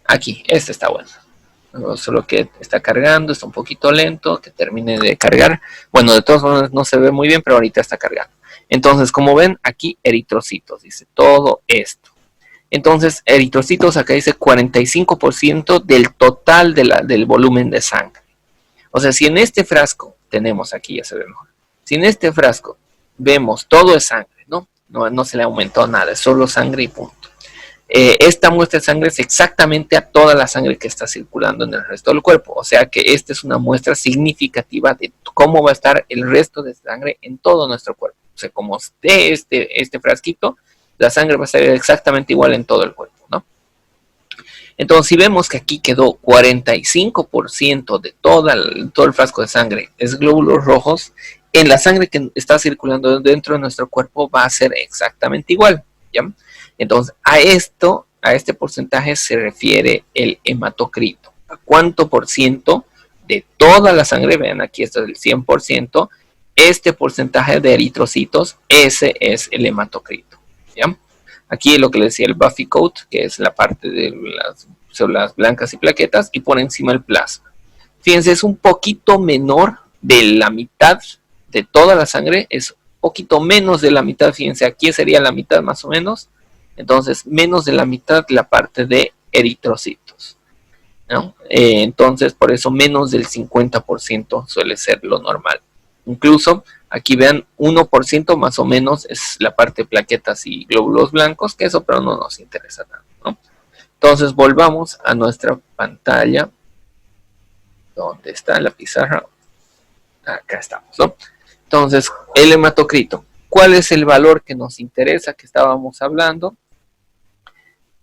Aquí, esta está buena. Solo que está cargando, está un poquito lento, que termine de cargar. Bueno, de todas formas no se ve muy bien, pero ahorita está cargando. Entonces, como ven, aquí eritrocitos, dice todo esto. Entonces, eritrocitos, acá dice 45% del total del volumen de sangre. O sea, si en este frasco, tenemos aquí, ya se ve mejor. Si en este frasco vemos todo es sangre, no se le aumentó nada, es solo sangre y punto. Esta muestra de sangre es exactamente a toda la sangre que está circulando en el resto del cuerpo. O sea que esta es una muestra significativa de cómo va a estar el resto de sangre en todo nuestro cuerpo. O sea, como esté este frasquito, la sangre va a estar exactamente igual en todo el cuerpo, ¿no? Entonces, si vemos que aquí quedó 45% de todo el frasco de sangre es glóbulos rojos, en la sangre que está circulando dentro de nuestro cuerpo va a ser exactamente igual, ¿ya? Entonces, a este porcentaje se refiere el hematocrito. ¿A cuánto por ciento de toda la sangre? Vean, aquí esto es el 100%. Este porcentaje de eritrocitos, ese es el hematocrito, ¿ya? Aquí lo que les decía el Buffy coat, que es la parte de las células blancas y plaquetas, y por encima el plasma. Fíjense, es un poquito menor de la mitad de toda la sangre, es un poquito menos de la mitad, fíjense, aquí sería la mitad más o menos. Entonces, menos de la mitad la parte de eritrocitos, ¿no? Entonces, por eso menos del 50% suele ser lo normal. Incluso, aquí vean, 1% más o menos es la parte de plaquetas y glóbulos blancos, que eso pero no nos interesa tanto, ¿no? Entonces, volvamos a nuestra pantalla. ¿Dónde está la pizarra? Acá estamos, ¿no? Entonces, el hematocrito. ¿Cuál es el valor que nos interesa que estábamos hablando?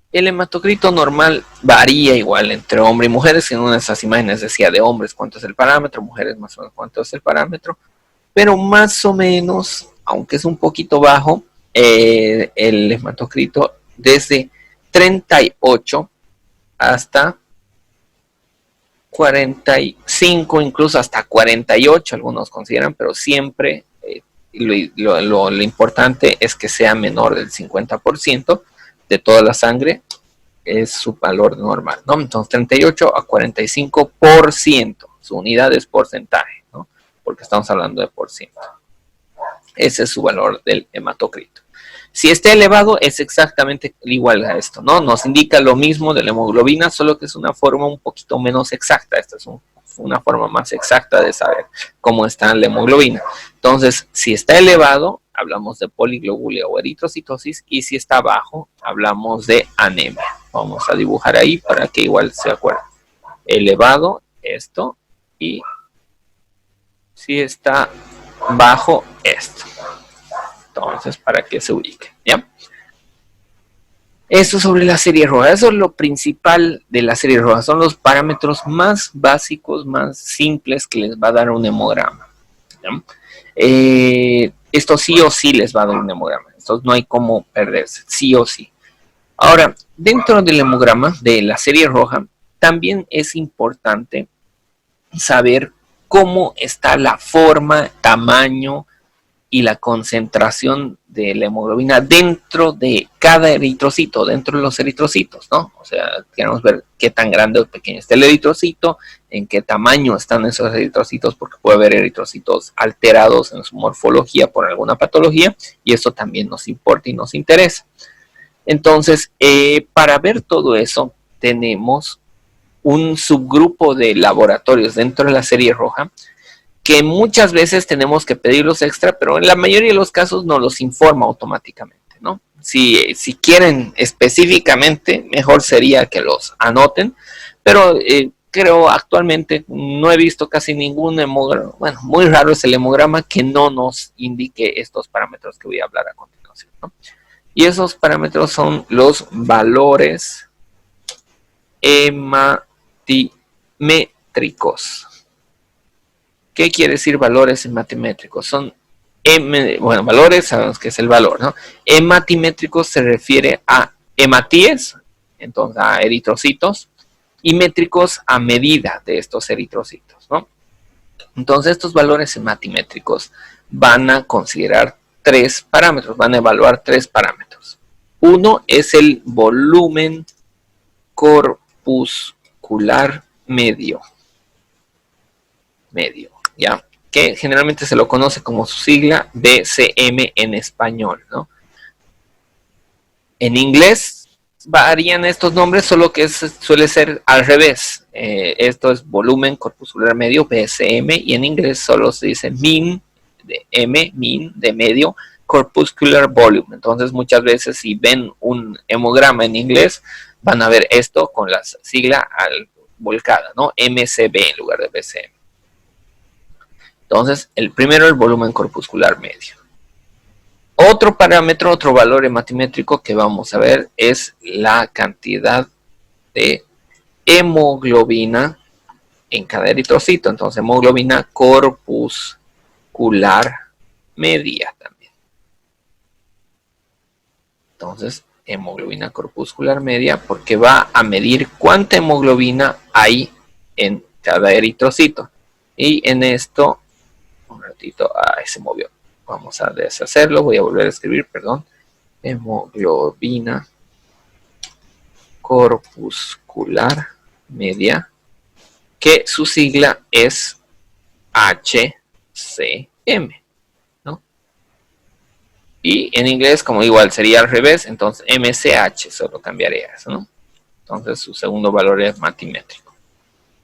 El hematocrito normal varía igual entre hombre y mujeres. En una de esas imágenes decía de hombres cuánto es el parámetro, mujeres más o menos cuánto es el parámetro. Pero más o menos, aunque es un poquito bajo, el hematocrito desde 38 hasta 45, incluso hasta 48, algunos consideran, pero siempre lo importante es que sea menor del 50% de toda la sangre, es su valor normal, ¿no? Entonces 38 a 45%, su unidad es porcentaje, ¿no? Porque estamos hablando de por ciento. Ese es su valor del hematocrito. Si está elevado, es exactamente igual a esto, ¿no? Nos indica lo mismo de la hemoglobina, solo que es una forma un poquito menos exacta. Esta es una forma más exacta de saber cómo está la hemoglobina. Entonces, si está elevado, hablamos de poliglobulia o eritrocitosis, y si está bajo, hablamos de anemia. Vamos a dibujar ahí para que igual se acuerden. Elevado, esto, y si está bajo, esto. Entonces, para que se ubique, ¿ya? Esto sobre la serie roja, eso es lo principal de la serie roja, son los parámetros más básicos, más simples que les va a dar un hemograma, ¿ya? Esto sí o sí les va a dar un hemograma, esto no hay cómo perderse, sí o sí. Ahora, dentro del hemograma de la serie roja, también es importante saber cómo está la forma, tamaño y la concentración de la hemoglobina dentro de cada eritrocito, dentro de los eritrocitos, ¿no? O sea, queremos ver qué tan grande o pequeño está el eritrocito, en qué tamaño están esos eritrocitos, porque puede haber eritrocitos alterados en su morfología por alguna patología, y eso también nos importa y nos interesa. Entonces, para ver todo eso, tenemos un subgrupo de laboratorios dentro de la serie roja que muchas veces tenemos que pedirlos extra, pero en la mayoría de los casos nos los informa automáticamente, ¿no? Si quieren específicamente, mejor sería que los anoten, pero creo actualmente no he visto casi ningún hemograma, bueno, muy raro es el hemograma que no nos indique estos parámetros que voy a hablar a continuación, ¿no? Y esos parámetros son los valores hematimétricos. ¿Qué quiere decir valores hematimétricos? Son valores, sabemos que es el valor, ¿no? Hematimétricos se refiere a hematíes, entonces a eritrocitos, y métricos a medida de estos eritrocitos, ¿no? Entonces estos valores hematimétricos van a considerar tres parámetros, van a evaluar tres parámetros. Uno es el volumen corpuscular medio, ¿ya? Que generalmente se lo conoce como su sigla BCM en español, ¿no? En inglés varían estos nombres, solo que suele ser al revés. Esto es volumen corpuscular medio, BCM, y en inglés solo se dice mean, de M, mean, de medio, corpuscular volume. Entonces muchas veces si ven un hemograma en inglés, van a ver esto con la sigla volcada, ¿no? MCB en lugar de BCM. Entonces, el primero, el volumen corpuscular medio. Otro parámetro, otro valor hematimétrico que vamos a ver es la cantidad de hemoglobina en cada eritrocito. Entonces, hemoglobina corpuscular media también. Entonces, hemoglobina corpuscular media porque va a medir cuánta hemoglobina hay en cada eritrocito. Y en esto, un ratito, se movió. Vamos a deshacerlo, voy a volver a escribir, perdón. Hemoglobina corpuscular media, que su sigla es HCM, ¿no? Y en inglés, como igual sería al revés, entonces MCH, solo cambiaría eso, ¿no? Entonces su segundo valor es matimétrico.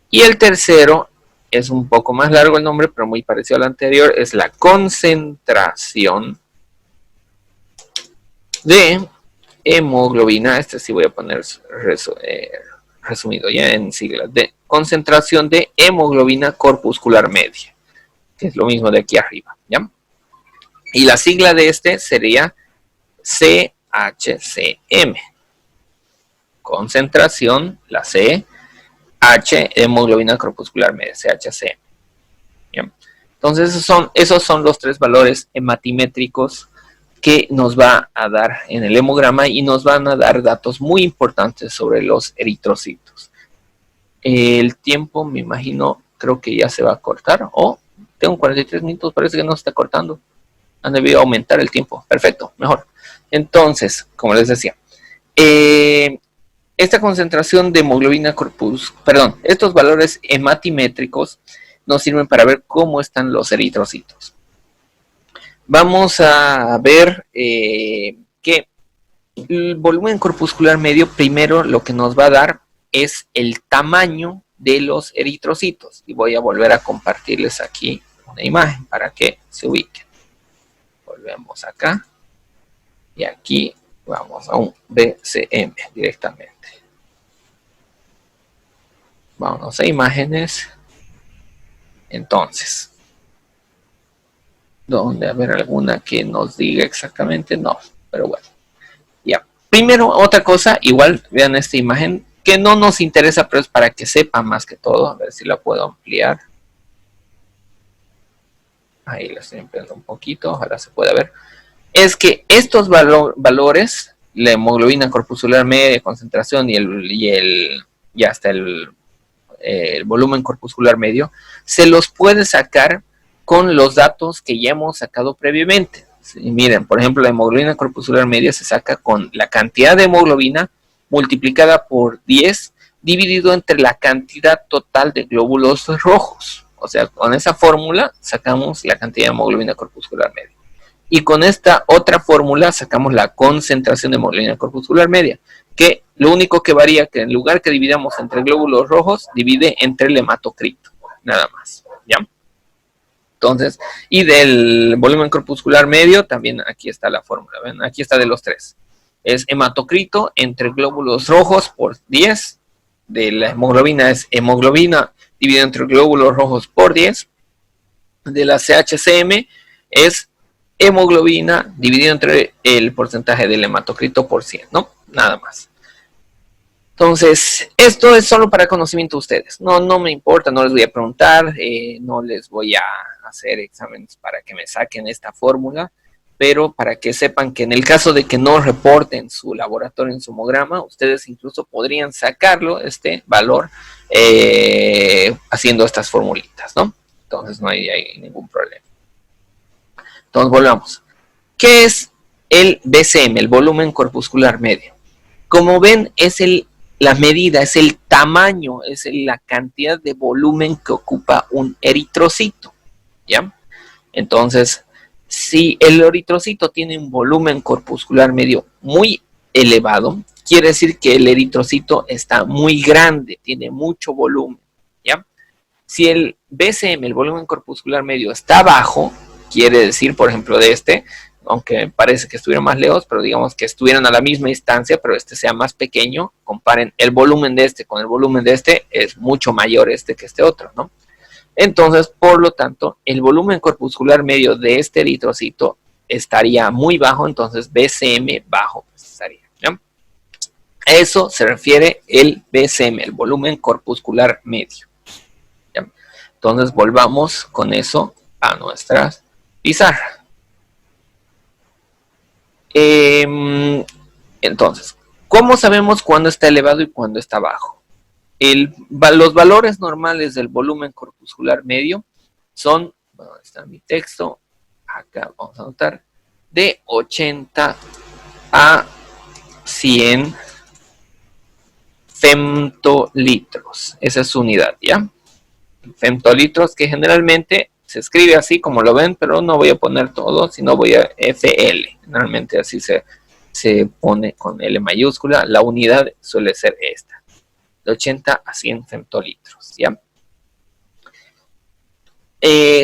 Y el tercero es un poco más largo el nombre, pero muy parecido al anterior, es la concentración de hemoglobina. Este sí voy a poner resumido ya en siglas, de concentración de hemoglobina corpuscular media, que es lo mismo de aquí arriba, ¿ya? Y la sigla de este sería CHCM. Concentración, la C, H, hemoglobina corpuscular media, CHCM. ¿Ya? Entonces esos son los tres valores hematimétricos que nos va a dar en el hemograma y nos van a dar datos muy importantes sobre los eritrocitos. El tiempo, me imagino, creo que ya se va a cortar. Tengo 43 minutos, parece que no se está cortando. Han debido aumentar el tiempo. Perfecto, mejor. Entonces, como les decía, esta concentración de hemoglobina estos valores hematimétricos nos sirven para ver cómo están los eritrocitos. Vamos a ver que el volumen corpuscular medio, primero lo que nos va a dar es el tamaño de los eritrocitos. Y voy a volver a compartirles aquí una imagen para que se ubiquen. Volvemos acá. Y aquí vamos a un BCM directamente. Vámonos a imágenes. Entonces, ¿dónde haber alguna que nos diga exactamente? No, pero bueno. Ya. Primero, otra cosa, igual vean esta imagen, que no nos interesa, pero es para que sepan más que todo. A ver si la puedo ampliar. Ahí la estoy ampliando un poquito, ojalá se pueda ver. Es que estos valores, la hemoglobina corpuscular media, concentración y hasta el volumen corpuscular medio, se los puede sacar con los datos que ya hemos sacado previamente. Sí, miren, por ejemplo, la hemoglobina corpuscular media se saca con la cantidad de hemoglobina multiplicada por 10 dividido entre la cantidad total de glóbulos rojos. O sea, con esa fórmula sacamos la cantidad de hemoglobina corpuscular media. Y con esta otra fórmula sacamos la concentración de hemoglobina corpuscular media, que lo único que varía que en lugar que dividamos entre glóbulos rojos, divide entre el hematocrito, nada más, ¿ya? Entonces, y del volumen corpuscular medio, también aquí está la fórmula, ¿ven? Aquí está de los tres. Es hematocrito entre glóbulos rojos por 10. De la hemoglobina es hemoglobina dividido entre glóbulos rojos por 10. De la CHCM es hemoglobina dividido entre el porcentaje del hematocrito por 100, ¿no? Nada más. Entonces, esto es solo para conocimiento de ustedes. No me importa, no les voy a preguntar, no les voy a hacer exámenes para que me saquen esta fórmula, pero para que sepan que en el caso de que no reporten su laboratorio en su hemograma, ustedes incluso podrían sacarlo, este valor, haciendo estas formulitas, ¿no? Entonces no hay ningún problema. Entonces volvamos. ¿Qué es el BCM, el volumen corpuscular medio? Como ven, es la medida, es el tamaño, es la cantidad de volumen que ocupa un eritrocito, ¿ya? Entonces, si el eritrocito tiene un volumen corpuscular medio muy elevado, quiere decir que el eritrocito está muy grande, tiene mucho volumen, ¿ya? Si el BCM, el volumen corpuscular medio, está bajo, quiere decir, por ejemplo, de este, aunque parece que estuvieran más lejos, pero digamos que estuvieran a la misma distancia, pero este sea más pequeño, comparen el volumen de este con el volumen de este, es mucho mayor este que este otro, ¿no? Entonces, por lo tanto, el volumen corpuscular medio de este eritrocito estaría muy bajo, entonces BCM bajo estaría, ¿no? A eso se refiere el BCM, el volumen corpuscular medio, ¿ya? Entonces, volvamos con eso a nuestras pizarras. Entonces, ¿cómo sabemos cuándo está elevado y cuándo está bajo? Los valores normales del volumen corpuscular medio son, bueno, está mi texto, acá vamos a anotar, de 80 a 100 femtolitros. Esa es su unidad, ¿ya? Femtolitros, que generalmente se escribe así como lo ven, pero no voy a poner todo, sino voy a FL. Generalmente así se pone con L mayúscula. La unidad suele ser esta, de 80 a 100 femtolitros, ¿ya?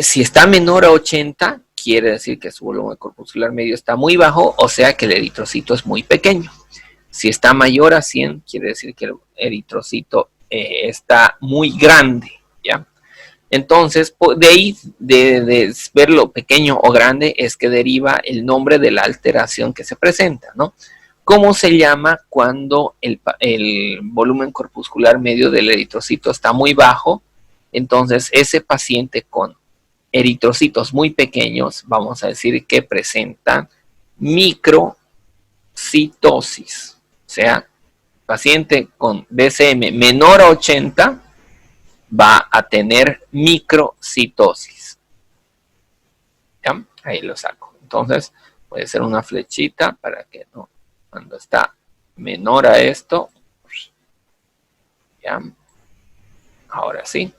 Si está menor a 80, quiere decir que su volumen corpuscular medio está muy bajo, o sea que el eritrocito es muy pequeño. Si está mayor a 100, quiere decir que el eritrocito está muy grande, ¿ya? Entonces, de ahí, de verlo pequeño o grande, es que deriva el nombre de la alteración que se presenta, ¿no? ¿Cómo se llama cuando el volumen corpuscular medio del eritrocito está muy bajo? Entonces, ese paciente con eritrocitos muy pequeños, vamos a decir que presentan microcitosis. O sea, paciente con BCM menor a 80 va a tener microcitosis. ¿Ya? Ahí lo saco. Entonces, puede ser una flechita para que no, cuando está menor a esto, ¿ya? Ahora sí.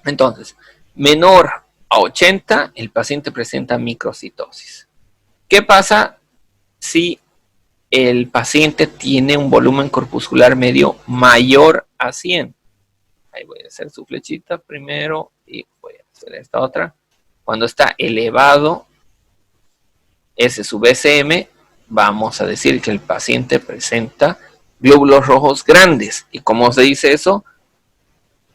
Entonces, menor a 80, el paciente presenta microcitosis. ¿Qué pasa si el paciente tiene un volumen corpuscular medio mayor a 100? Ahí voy a hacer su flechita primero y voy a hacer esta otra. Cuando está elevado, ese es su BCM, vamos a decir que el paciente presenta glóbulos rojos grandes. ¿Y cómo se dice eso?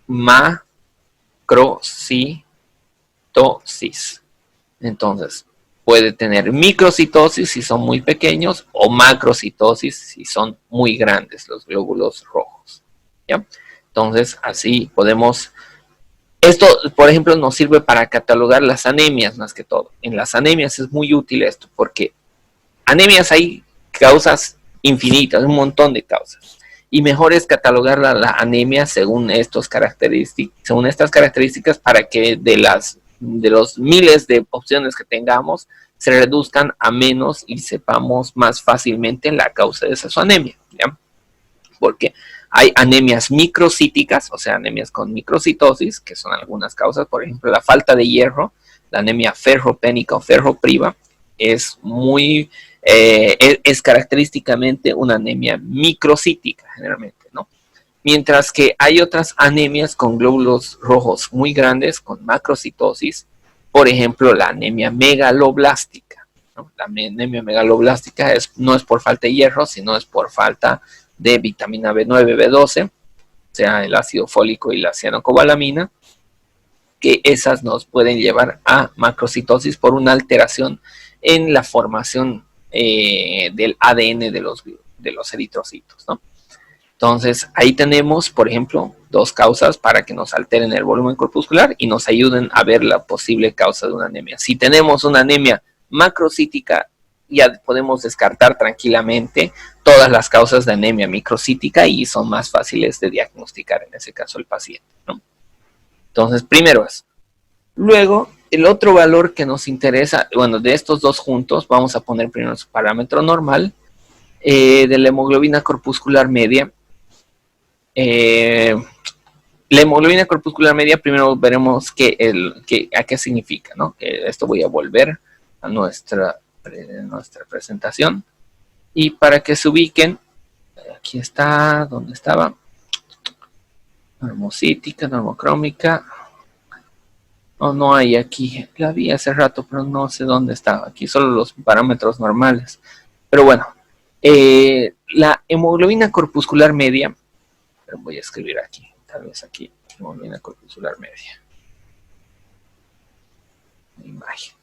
Macrocitosis. Entonces, puede tener microcitosis si son muy pequeños o macrocitosis si son muy grandes los glóbulos rojos, ¿ya? Entonces, así podemos... Esto, por ejemplo, nos sirve para catalogar las anemias más que todo. En las anemias es muy útil esto, porque anemias hay causas infinitas, un montón de causas. Y mejor es catalogar la anemia según estas características para que de los miles de opciones que tengamos, se reduzcan a menos y sepamos más fácilmente la causa de esa anemia, ¿ya? Porque hay anemias microcíticas, o sea, anemias con microcitosis, que son algunas causas, por ejemplo, la falta de hierro, la anemia ferropénica o ferropriva, es característicamente una anemia microcítica, generalmente, ¿no? Mientras que hay otras anemias con glóbulos rojos muy grandes, con macrocitosis, por ejemplo, la anemia megaloblástica, ¿no? La anemia megaloblástica no es por falta de hierro, sino es por falta de vitamina B9, B12, o sea, el ácido fólico y la cianocobalamina, que esas nos pueden llevar a macrocitosis por una alteración en la formación del ADN de los eritrocitos, ¿no? Entonces, ahí tenemos, por ejemplo, dos causas para que nos alteren el volumen corpuscular y nos ayuden a ver la posible causa de una anemia. Si tenemos una anemia macrocítica, ya podemos descartar tranquilamente todas las causas de anemia microcítica y son más fáciles de diagnosticar en ese caso el paciente, ¿no? Entonces, primero eso. Luego, el otro valor que nos interesa, bueno, de estos dos juntos, vamos a poner primero su parámetro normal de la hemoglobina corpuscular media. La hemoglobina corpuscular media, primero veremos a qué significa, ¿no? Esto voy a volver a nuestra presentación. Y para que se ubiquen, aquí está, ¿dónde estaba? Normocítica, normocrómica. No hay aquí, la vi hace rato, pero no sé dónde estaba. Aquí solo los parámetros normales. Pero bueno, la hemoglobina corpuscular media, voy a escribir aquí, tal vez aquí, hemoglobina corpuscular media. Imagen.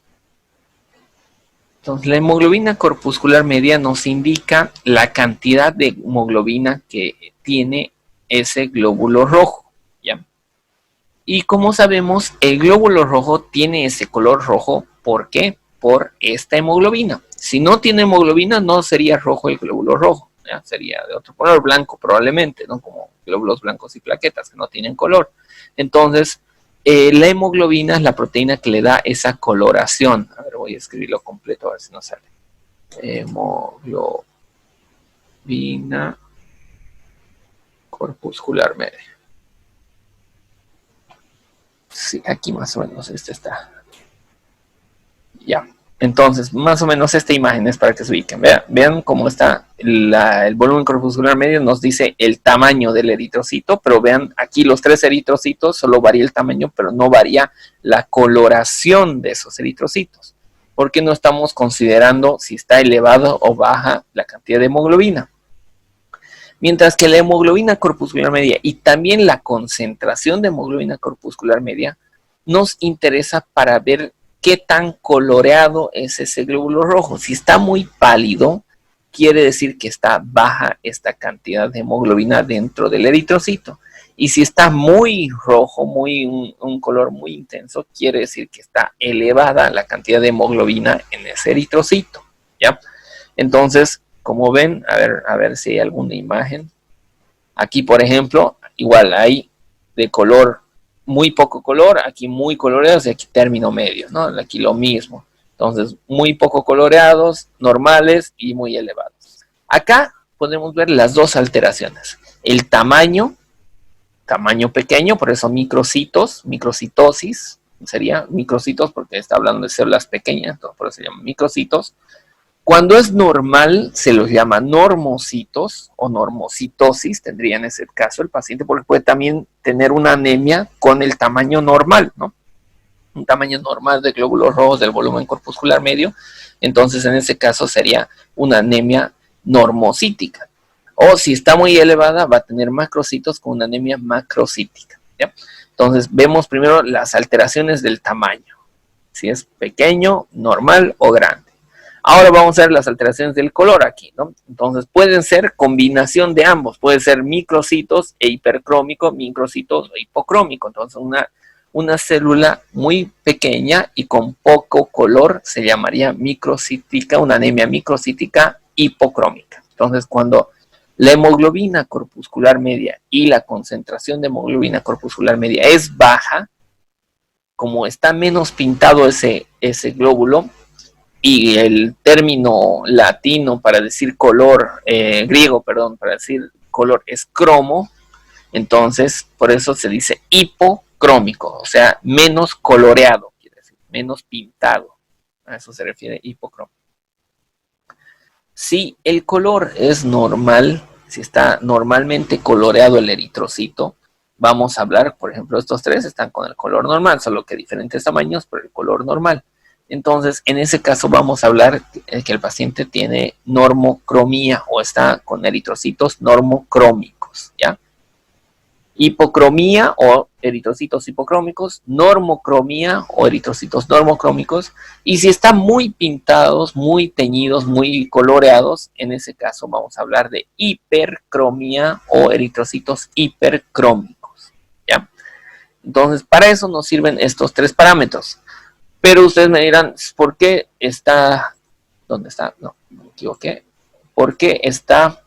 Entonces, la hemoglobina corpuscular media nos indica la cantidad de hemoglobina que tiene ese glóbulo rojo, ¿ya? Y como sabemos, el glóbulo rojo tiene ese color rojo, ¿por qué? Por esta hemoglobina. Si no tiene hemoglobina, no sería rojo el glóbulo rojo, ¿ya? Sería de otro color, blanco probablemente, ¿no? Como glóbulos blancos y plaquetas que no tienen color. Entonces, la hemoglobina es la proteína que le da esa coloración. A ver, voy a escribirlo completo a ver si nos sale. Hemoglobina corpuscular media. Sí, aquí más o menos este está. Ya. Entonces, más o menos esta imagen es para que se ubiquen. Vean cómo está el volumen corpuscular medio, nos dice el tamaño del eritrocito, pero vean aquí los 3 eritrocitos, solo varía el tamaño, pero no varía la coloración de esos eritrocitos. Porque no estamos considerando si está elevado o baja la cantidad de hemoglobina. Mientras que la hemoglobina corpuscular media y también la concentración de hemoglobina corpuscular media nos interesa para ver qué tan coloreado es ese glóbulo rojo. Si está muy pálido, quiere decir que está baja esta cantidad de hemoglobina dentro del eritrocito. Y si está muy rojo, un color muy intenso, quiere decir que está elevada la cantidad de hemoglobina en ese eritrocito, ¿ya? Entonces, como ven, a ver si hay alguna imagen. Aquí, por ejemplo, igual hay de color, muy poco color, aquí muy coloreados y aquí término medio, ¿no? Aquí lo mismo. Entonces, muy poco coloreados, normales y muy elevados. Acá podemos ver las dos alteraciones. El tamaño pequeño, por eso microcitos, microcitosis, sería microcitos porque está hablando de células pequeñas, entonces por eso se llaman microcitos. Cuando es normal, se los llama normocitos o normocitosis, tendría en ese caso el paciente, porque puede también tener una anemia con el tamaño normal, ¿no? Un tamaño normal de glóbulos rojos del volumen corpuscular medio, entonces en ese caso sería una anemia normocítica. O si está muy elevada, va a tener macrocitos con una anemia macrocítica, ¿ya? Entonces vemos primero las alteraciones del tamaño, si es pequeño, normal o grande. Ahora vamos a ver las alteraciones del color aquí, ¿no? Entonces pueden ser combinación de ambos, puede ser microcitos e hipercrómico, microcitos e hipocrómico. Entonces una célula muy pequeña y con poco color se llamaría microcítica, una anemia microcítica hipocrómica. Entonces cuando la hemoglobina corpuscular media y la concentración de hemoglobina corpuscular media es baja, como está menos pintado ese glóbulo, y el término latino para decir color, griego, perdón, para decir color es cromo, entonces por eso se dice hipocrómico, o sea, menos coloreado, quiere decir, menos pintado. A eso se refiere hipocrómico. Si el color es normal, si está normalmente coloreado el eritrocito, vamos a hablar, por ejemplo, estos tres están con el color normal, solo que diferentes tamaños, pero el color normal. Entonces, en ese caso vamos a hablar que el paciente tiene normocromía o está con eritrocitos normocrómicos, ¿ya? Hipocromía o eritrocitos hipocrómicos, normocromía o eritrocitos normocrómicos, y si están muy pintados, muy teñidos, muy coloreados, en ese caso vamos a hablar de hipercromía o eritrocitos hipercrómicos, ¿ya? Entonces, para eso nos sirven estos tres parámetros. Pero ustedes me dirán, ¿por qué está? ¿Dónde está? No, me equivoqué. ¿Por qué está?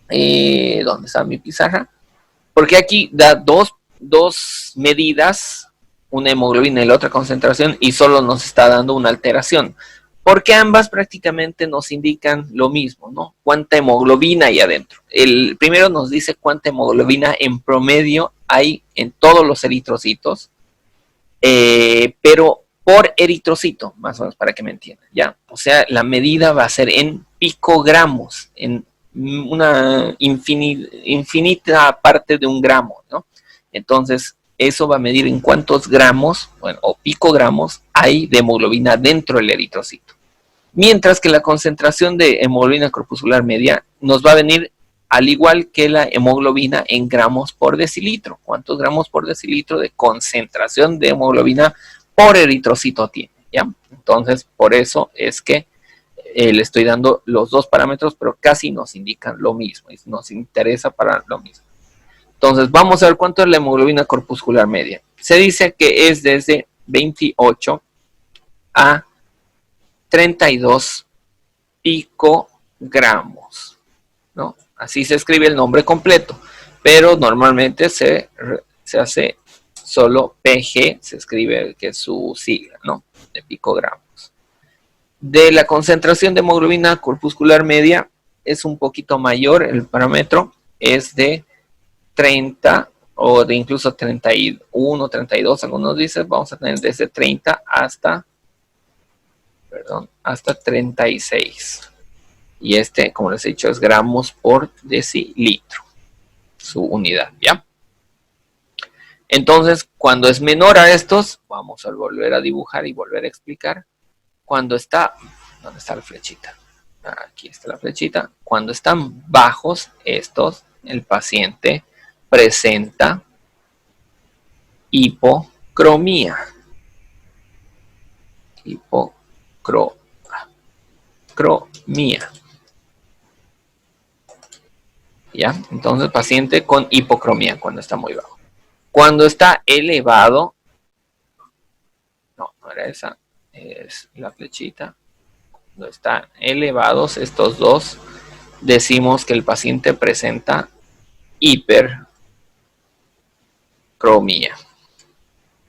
¿Dónde está mi pizarra? Porque aquí da dos medidas, una hemoglobina y la otra concentración, y solo nos está dando una alteración. Porque ambas prácticamente nos indican lo mismo, ¿no? Cuánta hemoglobina hay adentro. El primero nos dice cuánta hemoglobina en promedio hay en todos los eritrocitos, pero por eritrocito, más o menos para que me entiendan, ¿ya? O sea, la medida va a ser en picogramos, en una infinita parte de un gramo, ¿no? Entonces, eso va a medir en cuántos gramos, bueno, o picogramos hay de hemoglobina dentro del eritrocito. Mientras que la concentración de hemoglobina corpuscular media nos va a venir al igual que la hemoglobina en gramos por decilitro. ¿Cuántos gramos por decilitro de concentración de hemoglobina por eritrocito tiene? ¿Ya? Entonces, por eso es que le estoy dando los dos parámetros, pero casi nos indican lo mismo y nos interesa para lo mismo. Entonces, vamos a ver cuánto es la hemoglobina corpuscular media. Se dice que es desde 28 a 32 picogramos, ¿no? Así se escribe el nombre completo, pero normalmente se hace solo PG, se escribe que es su sigla, ¿no? De picogramos. De la concentración de hemoglobina corpuscular media es un poquito mayor, el parámetro es de 30 o de incluso 31, 32, algunos dicen, vamos a tener desde 30 hasta 36. Y este, como les he dicho, es gramos por decilitro, su unidad, ¿ya? Entonces, cuando es menor a estos, vamos a volver a dibujar y volver a explicar. Cuando está, ¿dónde está la flechita? Aquí está la flechita. Cuando están bajos estos, el paciente presenta hipocromía. Hipocromía. ¿Ya? Entonces, paciente con hipocromía cuando está muy bajo. Cuando está elevado, no era esa, es la flechita. Cuando están elevados estos dos, decimos que el paciente presenta hipercromía.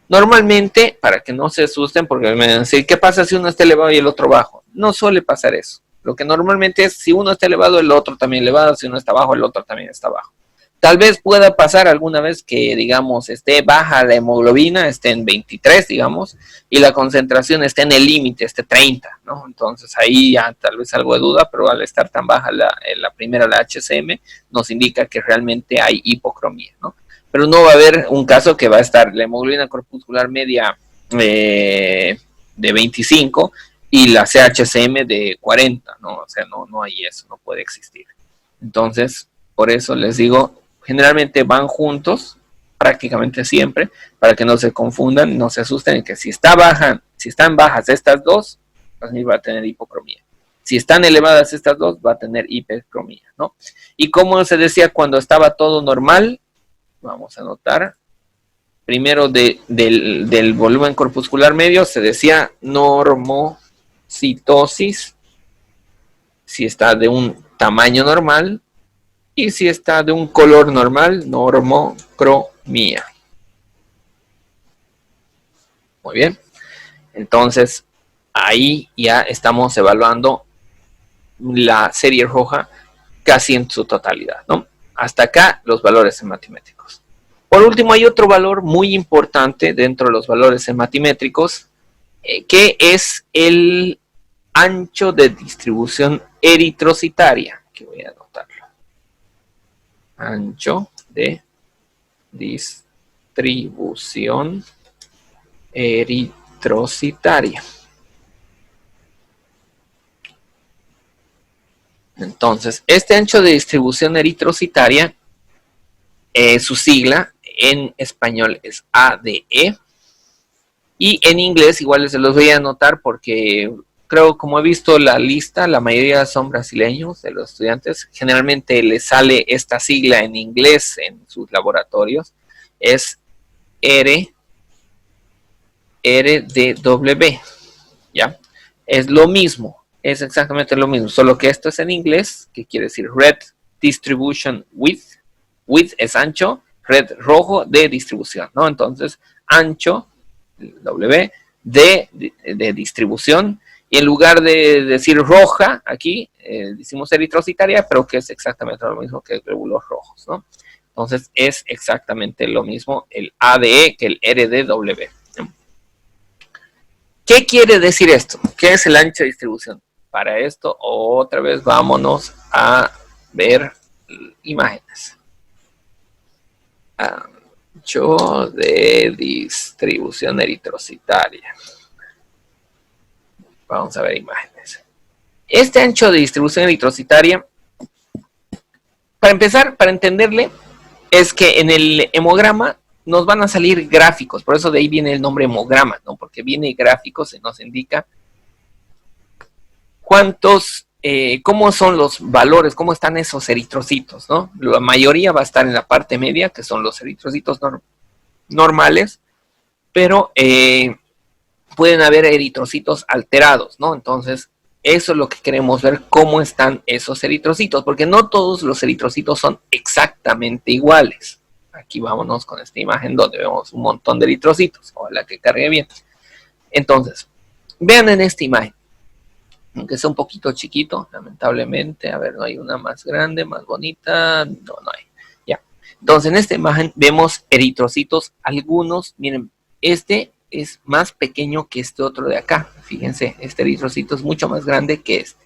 Normalmente, para que no se asusten, porque me dicen, ¿qué pasa si uno está elevado y el otro bajo? No suele pasar eso. Lo que normalmente es, si uno está elevado, el otro también elevado, si uno está bajo, el otro también está bajo. Tal vez pueda pasar alguna vez que, digamos, esté baja la hemoglobina, esté en 23, digamos, y la concentración esté en el límite, esté 30, ¿no? Entonces ahí ya tal vez algo de duda, pero al estar tan baja la primera, la HCM, nos indica que realmente hay hipocromía, ¿no? Pero no va a haber un caso que va a estar la hemoglobina corpuscular media de 25 y la CHCM de 40, ¿no? O sea, no hay eso, no puede existir. Entonces, por eso les digo, generalmente van juntos, prácticamente siempre, para que no se confundan, no se asusten, que si están bajas estas dos, pues va a tener hipocromía. Si están elevadas estas dos, va a tener hipercromía, ¿no? Y como se decía cuando estaba todo normal, vamos a anotar, primero del volumen corpuscular medio se decía normocitosis, si está de un tamaño normal, y si está de un color normal, normocromía. Muy bien. Entonces, ahí ya estamos evaluando la serie roja casi en su totalidad, ¿no? Hasta acá los valores hematimétricos. Por último, hay otro valor muy importante dentro de los valores hematimétricos, que es el ancho de distribución eritrocitaria, que voy a anotarlo. Ancho de distribución eritrocitaria. Entonces, este ancho de distribución eritrocitaria, su sigla en español es ADE, y en inglés igual se los voy a anotar porque creo, como he visto la lista, la mayoría son brasileños de los estudiantes, generalmente les sale esta sigla en inglés en sus laboratorios, es RDW, ¿ya? Es lo mismo, es exactamente lo mismo, solo que esto es en inglés, que quiere decir Red Distribution Width. Width es ancho, red rojo de distribución, ¿no? Entonces, ancho, W, de distribución, y en lugar de decir roja, aquí decimos eritrocitaria, pero que es exactamente lo mismo que el glóbulos rojos, ¿no? Entonces, es exactamente lo mismo el ADE que el RDW. ¿Qué quiere decir esto? ¿Qué es el ancho de distribución? Para esto, otra vez vámonos a ver imágenes. Ancho de distribución eritrocitaria. Vamos a ver imágenes. Este ancho de distribución eritrocitaria, para empezar, para entenderle, es que en el hemograma nos van a salir gráficos, por eso de ahí viene el nombre hemograma, ¿no? Porque viene gráficos, se nos indica cuántos, cómo son los valores, cómo están esos eritrocitos, ¿no? La mayoría va a estar en la parte media, que son los eritrocitos normales, pero pueden haber eritrocitos alterados, ¿no? Entonces, eso es lo que queremos ver, cómo están esos eritrocitos, porque no todos los eritrocitos son exactamente iguales. Aquí vámonos con esta imagen donde vemos un montón de eritrocitos, ojalá que cargue bien. Entonces, vean en esta imagen, aunque sea un poquito chiquito, lamentablemente, a ver, no hay una más grande, más bonita, no hay, ya. Entonces, en esta imagen vemos eritrocitos, algunos, miren, este es más pequeño que este otro de acá, fíjense, este eritrocito es mucho más grande que este.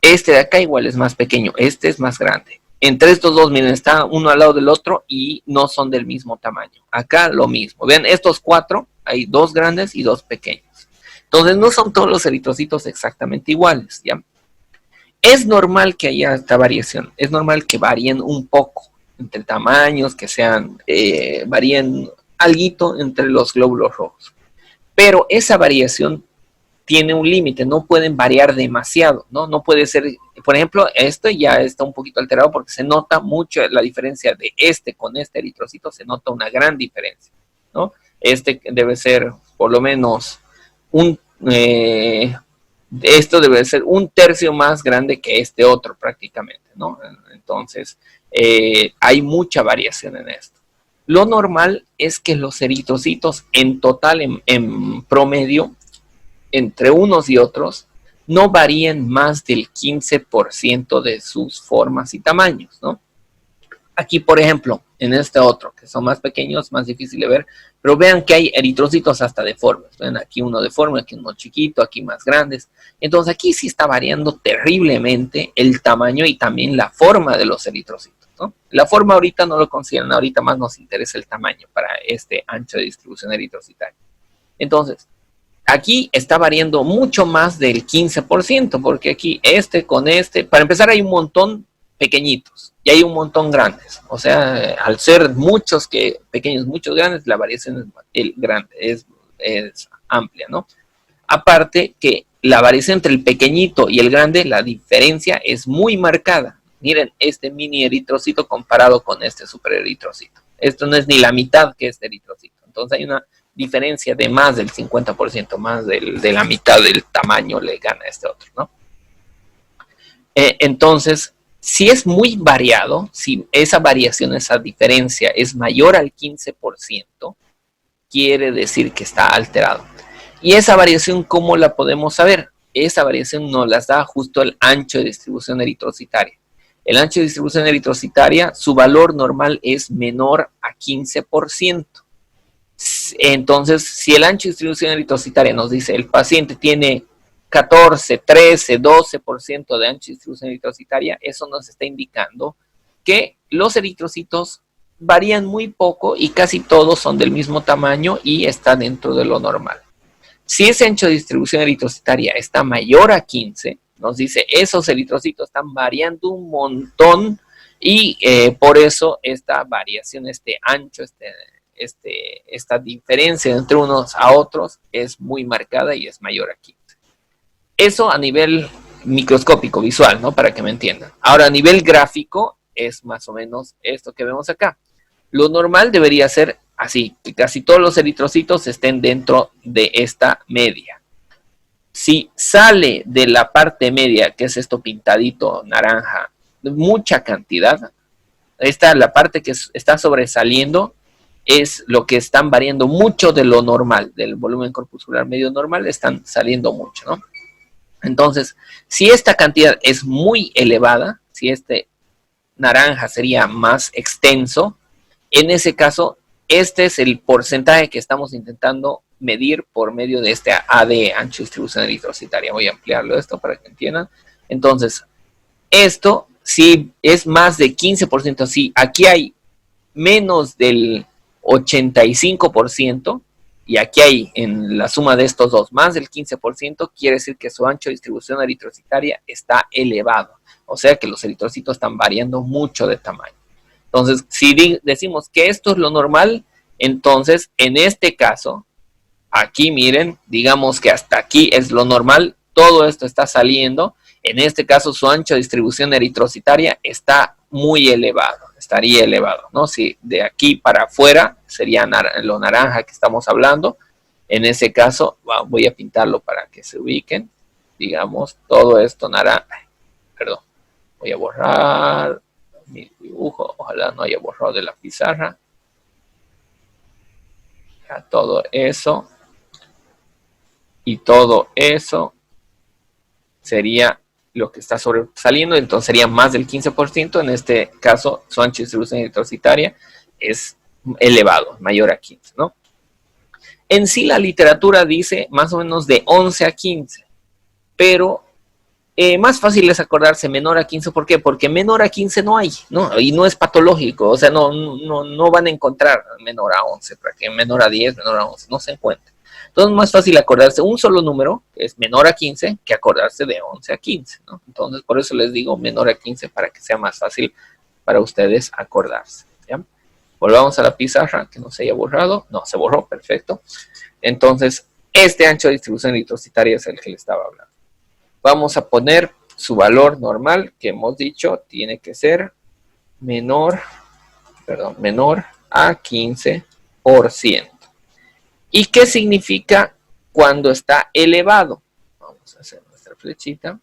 Este de acá igual es más pequeño, este es más grande. Entre estos dos, miren, está uno al lado del otro y no son del mismo tamaño. Acá lo mismo. Vean, estos cuatro, hay dos grandes y dos pequeños. Entonces, no son todos los eritrocitos exactamente iguales, ¿ya? Es normal que haya esta variación. Es normal que varíen un poco entre tamaños, que sean, varíen alguito entre los glóbulos rojos. Pero esa variación tiene un límite, no pueden variar demasiado, ¿no? No puede ser, por ejemplo, esto ya está un poquito alterado porque se nota mucho la diferencia de este con este eritrocito, se nota una gran diferencia, ¿no? Este debe ser por lo menos esto debe ser un tercio más grande que este otro prácticamente, ¿no? Entonces, hay mucha variación en esto. Lo normal es que los eritrocitos en total, en promedio, entre unos y otros, no varíen más del 15% de sus formas y tamaños, ¿no? Aquí, por ejemplo, en este otro, que son más pequeños, más difícil de ver, pero vean que hay eritrocitos hasta deformes. Ven aquí uno deforme, aquí uno chiquito, aquí más grandes. Entonces aquí sí está variando terriblemente el tamaño y también la forma de los eritrocitos, ¿no? La forma ahorita no lo consideran, ahorita más nos interesa el tamaño para este ancho de distribución eritrocitaria. Entonces, aquí está variando mucho más del 15%, porque aquí este con este, para empezar hay un montón pequeñitos y hay un montón grandes, o sea, al ser muchos que pequeños, muchos grandes, la variación es amplia, ¿no? Aparte que la variación entre el pequeñito y el grande, la diferencia es muy marcada. Miren este mini eritrocito comparado con este super eritrocito. Esto no es ni la mitad que este eritrocito. Entonces hay una diferencia de más del 50%, más de la mitad del tamaño le gana a este otro, ¿no? Entonces, si es muy variado, si esa variación, esa diferencia es mayor al 15%, quiere decir que está alterado. Y esa variación, ¿cómo la podemos saber? Esa variación nos las da justo el ancho de distribución eritrocitaria. El ancho de distribución eritrocitaria, su valor normal es menor a 15%. Entonces, si el ancho de distribución eritrocitaria nos dice el paciente tiene 14, 13, 12% de ancho de distribución eritrocitaria, eso nos está indicando que los eritrocitos varían muy poco y casi todos son del mismo tamaño y están dentro de lo normal. Si ese ancho de distribución eritrocitaria está mayor a 15, nos dice esos eritrocitos están variando un montón y por eso esta variación, este ancho, esta diferencia entre unos a otros es muy marcada y es mayor a 15. Eso a nivel microscópico, visual, ¿no? Para que me entiendan. Ahora, a nivel gráfico, es más o menos esto que vemos acá. Lo normal debería ser así, que casi todos los eritrocitos estén dentro de esta media. Si sale de la parte media, que es esto pintadito naranja, mucha cantidad, la parte que está sobresaliendo es lo que están variando mucho de lo normal, del volumen corpuscular medio normal, están saliendo mucho, ¿no? Entonces, si esta cantidad es muy elevada, si este naranja sería más extenso, en ese caso, este es el porcentaje que estamos intentando medir por medio de este AD, ancho de distribución eritrocitaria. Voy a ampliarlo esto para que entiendan. Entonces, esto si es más de 15%, si aquí hay menos del 85%, y aquí hay en la suma de estos dos más del 15%, quiere decir que su ancho de distribución eritrocitaria está elevado. O sea que los eritrocitos están variando mucho de tamaño. Entonces, si decimos que esto es lo normal, entonces en este caso, aquí miren, digamos que hasta aquí es lo normal, todo esto está saliendo. En este caso, su ancho de distribución eritrocitaria está muy elevado, estaría elevado, ¿no? Si de aquí para afuera sería lo naranja que estamos hablando, en ese caso, voy a pintarlo para que se ubiquen, digamos, todo esto naranja, perdón, voy a borrar mi dibujo, ojalá no haya borrado de la pizarra, ya todo eso, y todo eso sería lo que está sobresaliendo, entonces sería más del 15%, en este caso su ancho de distribución eritrocitaria es elevado, mayor a 15, ¿no? En sí la literatura dice más o menos de 11 a 15, pero más fácil es acordarse menor a 15, ¿por qué? Porque menor a 15 no hay, ¿no? Y no es patológico, o sea, no van a encontrar menor a 11, para que menor a 10, menor a 11, no se encuentra. Entonces es más fácil acordarse un solo número, que es menor a 15, que acordarse de 11 a 15, ¿no? Entonces por eso les digo menor a 15 para que sea más fácil para ustedes acordarse, ¿ya? Volvamos a la pizarra, que no se haya borrado. No, se borró, perfecto. Entonces, este ancho de distribución eritrocitaria es el que le estaba hablando. Vamos a poner su valor normal, que hemos dicho tiene que ser menor a 15%. ¿Y qué significa cuando está elevado? Vamos a hacer nuestra flechita.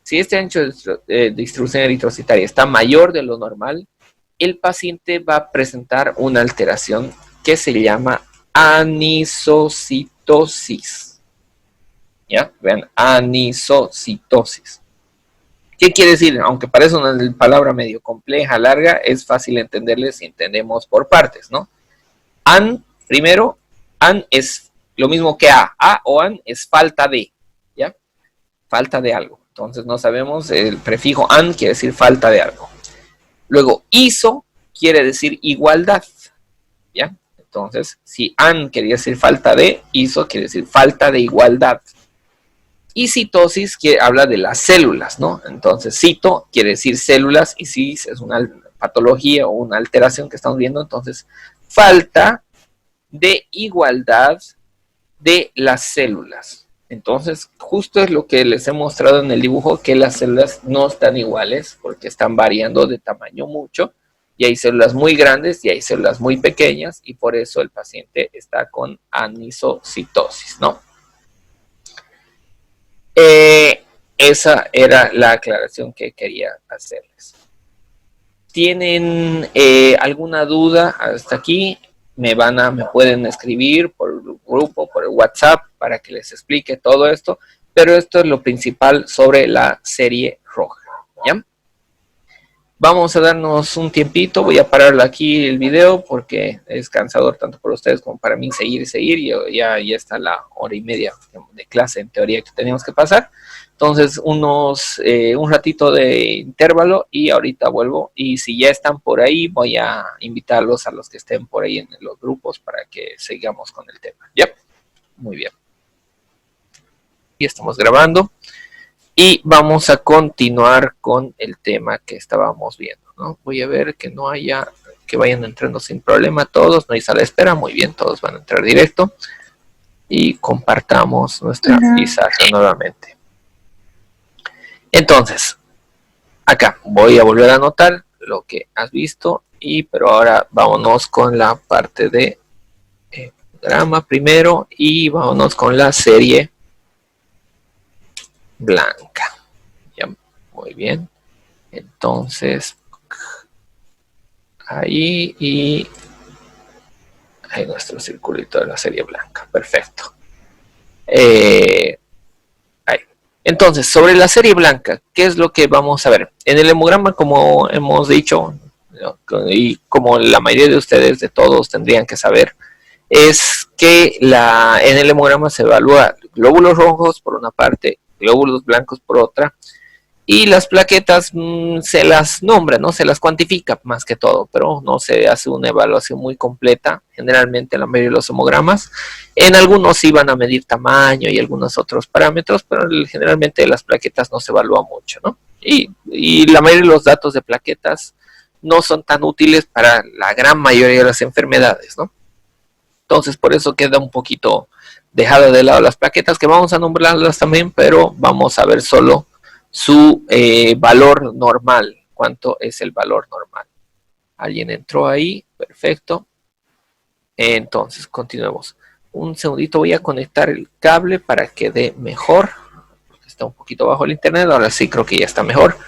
Si este ancho de distribución eritrocitaria está mayor de lo normal, el paciente va a presentar una alteración que se llama anisocitosis. ¿Ya? Vean, anisocitosis. ¿Qué quiere decir? Aunque parece una palabra medio compleja, larga, es fácil entenderle si entendemos por partes, ¿no? Primero, an es lo mismo que a. A o an es falta de, ¿ya? Falta de algo. Entonces no sabemos, el prefijo an quiere decir falta de algo. Luego, iso quiere decir igualdad, ¿ya? Entonces, si an quería decir falta de, iso quiere decir falta de igualdad. Y citosis habla de las células, ¿no? Entonces, cito quiere decir células y cis es una patología o una alteración que estamos viendo. Entonces, falta de igualdad de las células. Entonces, justo es lo que les he mostrado en el dibujo, que las células no están iguales porque están variando de tamaño mucho. Y hay células muy grandes y hay células muy pequeñas y por eso el paciente está con anisocitosis, ¿no? Esa era la aclaración que quería hacerles. ¿Tienen alguna duda hasta aquí? Me pueden escribir por el grupo, por el WhatsApp, para que les explique todo esto, pero esto es lo principal sobre la serie roja, ¿ya? Vamos a darnos un tiempito, voy a parar aquí el video porque es cansador tanto para ustedes como para mí seguir y seguir, y ya está la hora y media de clase en teoría que teníamos que pasar. Entonces un ratito de intervalo y ahorita vuelvo, y si ya están por ahí voy a invitarlos a los que estén por ahí en los grupos para que sigamos con el tema. ¿Ya? Muy bien. Y estamos grabando. Y vamos a continuar con el tema que estábamos viendo, ¿no? Voy a ver que no haya, que vayan entrando sin problema todos, no hay sala de espera, muy bien, todos van a entrar directo. Y compartamos nuestra pizarra nuevamente. Entonces, acá voy a volver a anotar lo que has visto, pero ahora vámonos con la parte de grama primero y vámonos con la serie blanca. Ya, muy bien. Entonces, ahí y ahí nuestro circulito de la serie blanca. Perfecto. Ahí. Entonces, sobre la serie blanca, ¿qué es lo que vamos a ver? En el hemograma, como hemos dicho, ¿no? Y como la mayoría de ustedes, de todos, tendrían que saber, es que en el hemograma se evalúa glóbulos rojos por una parte, glóbulos blancos por otra, y las plaquetas se las nombra, ¿no? Se las cuantifica más que todo, pero no se hace una evaluación muy completa, generalmente en la mayoría de los hemogramas. En algunos sí van a medir tamaño y algunos otros parámetros, pero generalmente las plaquetas no se evalúa mucho, ¿no? Y la mayoría de los datos de plaquetas no son tan útiles para la gran mayoría de las enfermedades, ¿no? Entonces, por eso queda un poquito dejado de lado las plaquetas, que vamos a nombrarlas también, pero vamos a ver solo su valor normal. ¿Cuánto es el valor normal? ¿Alguien entró ahí? Perfecto. Entonces, continuemos. Un segundito, voy a conectar el cable para que dé mejor. Está un poquito bajo el internet, ahora sí creo que ya está mejor.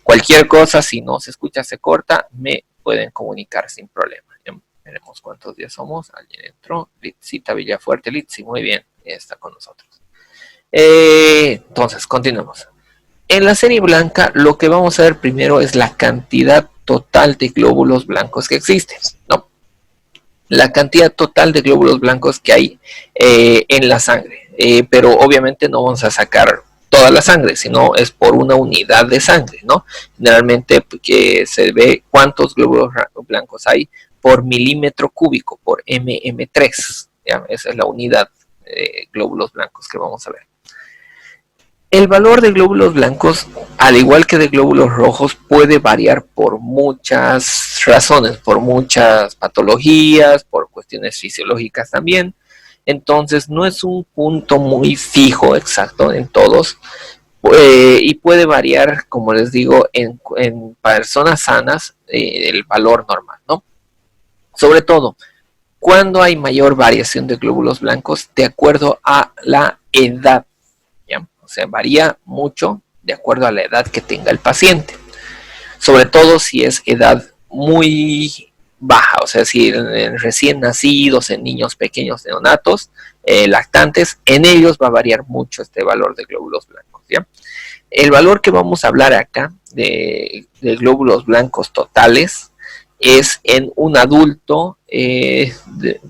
Cualquier cosa, si no se escucha, se corta, me pueden comunicar sin problema. Veremos cuántos días somos. Alguien entró. Litzita Villafuerte. Litzi, muy bien, está con nosotros. Entonces, continuemos. En la serie blanca, lo que vamos a ver primero es la cantidad total de glóbulos blancos que existen, ¿no? La cantidad total de glóbulos blancos que hay en la sangre. Pero obviamente no vamos a sacar toda la sangre, sino es por una unidad de sangre, ¿no? Generalmente que se ve cuántos glóbulos blancos hay por milímetro cúbico, por mm3. ¿Ya? Esa es la unidad de glóbulos blancos que vamos a ver. El valor de glóbulos blancos, al igual que de glóbulos rojos, puede variar por muchas razones, por muchas patologías, por cuestiones fisiológicas también. Entonces, no es un punto muy fijo, exacto, en todos. Y puede variar, como les digo, en personas sanas, el valor normal, ¿no? Sobre todo, cuando hay mayor variación de glóbulos blancos de acuerdo a la edad. ¿Ya? O sea, varía mucho de acuerdo a la edad que tenga el paciente. Sobre todo si es edad muy baja, o sea, si en recién nacidos, en niños pequeños neonatos, lactantes, en ellos va a variar mucho este valor de glóbulos blancos. ¿Ya? El valor que vamos a hablar acá de glóbulos blancos totales es en un adulto